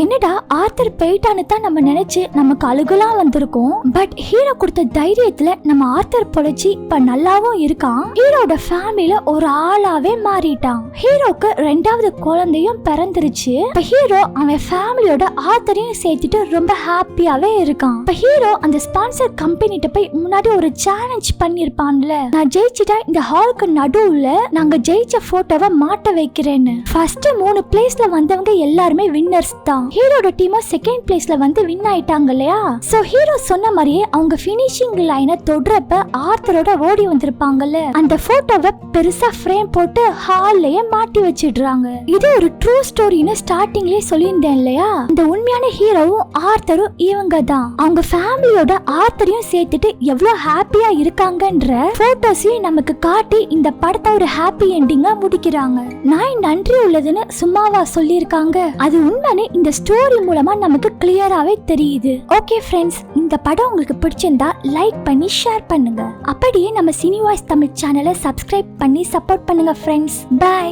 S1: என்னடா ஆர்த்தர் போயிட்டான்னு தான் நம்ம நினைச்சு நமக்கு அழுகலாம் வந்திருக்கோம். பட் ஹீரோ கொடுத்த தைரியத்துல நம்ம ஆர்த்தர் பொழைச்சி இப்ப நல்லாவும் இருக்கான். ஹீரோட ஃபேமிலில ஒரு ஆளாவே மாறிட்டான். ஹீரோக்கு 2வது குழந்தையும் பிறந்துருச்சு. இப்ப ஹீரோ அவன் ஃபேமிலியோட ஆர்த்தரையும் சேர்த்துட்டு ரொம்ப ஹாப்பியாவே இருக்கான். இப்ப ஹீரோ அந்த ஸ்பான்சர் கம்பெனிட்ட போய் முன்னாடி ஒரு சேலஞ்ச் பண்ணிருப்பான்ல, நான் ஜெயிச்சிட்டா இந்த ஹாலுக்கு நடுவுல நாங்க ஜெயிச்ச போட்டோவை மாட்ட வைக்கிறேன்னு. ஃபர்ஸ்ட் 3 பிளேஸ்ல வந்தவங்க எல்லாருமே வின்னர்ஸ் தான். ஹீரோட டீம் செகண்ட் பிளேஸ்ல வந்து வின் ஆயிட்டாங்க இல்லையா. சோ ஹீரோ சொன்ன மாதிரியே அவங்க பினிஷிங் லைனை தொடுறப்ப ஆர்த்தரோட ஓடி வந்திருப்பாங்கல்ல, அந்த போட்டோவை பெருசா ஃப்ரேம் போட்டு ஹால்லயே மாட்டி வச்சிடுறாங்க. இது ஒரு ட்ரூ ஸ்டோரின்னு ஸ்டார்டிங்லயே சொல்லியிருந்தேன் இல்லையா. இந்த உண்மையான ஹீரோவும் ஆர்த்தரும் இவங்க தான். அவங்க ஃபேமிலியோட ஆர்த்தரையும் சேர்த்துட்டு எவ்வளவு ஹாப்பியா இருக்காங்கன்ற போட்டோஸையும் நமக்கு காட்டி இந்த படத்தை ஒரு ஹாப்பி எண்டிங்கா முடிக்கிறாங்க. நான் நன்றி உள்ளதுன்னு சும்மாவா சொல்லியிருக்காங்க, அது உண்மைன்னு இந்த ஸ்டோரி மூலமா நமக்கு கிளியராவே தெரியுது. ஓகே ஃப்ரெண்ட்ஸ், இந்த படம் உங்களுக்கு பிடிச்சிருந்தா லைக் பண்ணி ஷேர் பண்ணுங்க. அப்படியே நம்ம சினி வாய்ஸ் தமிழ் சேனலை சப்ஸ்கிரைப் பண்ணி சப்போர்ட் பண்ணுங்க ஃப்ரெண்ட்ஸ். பை.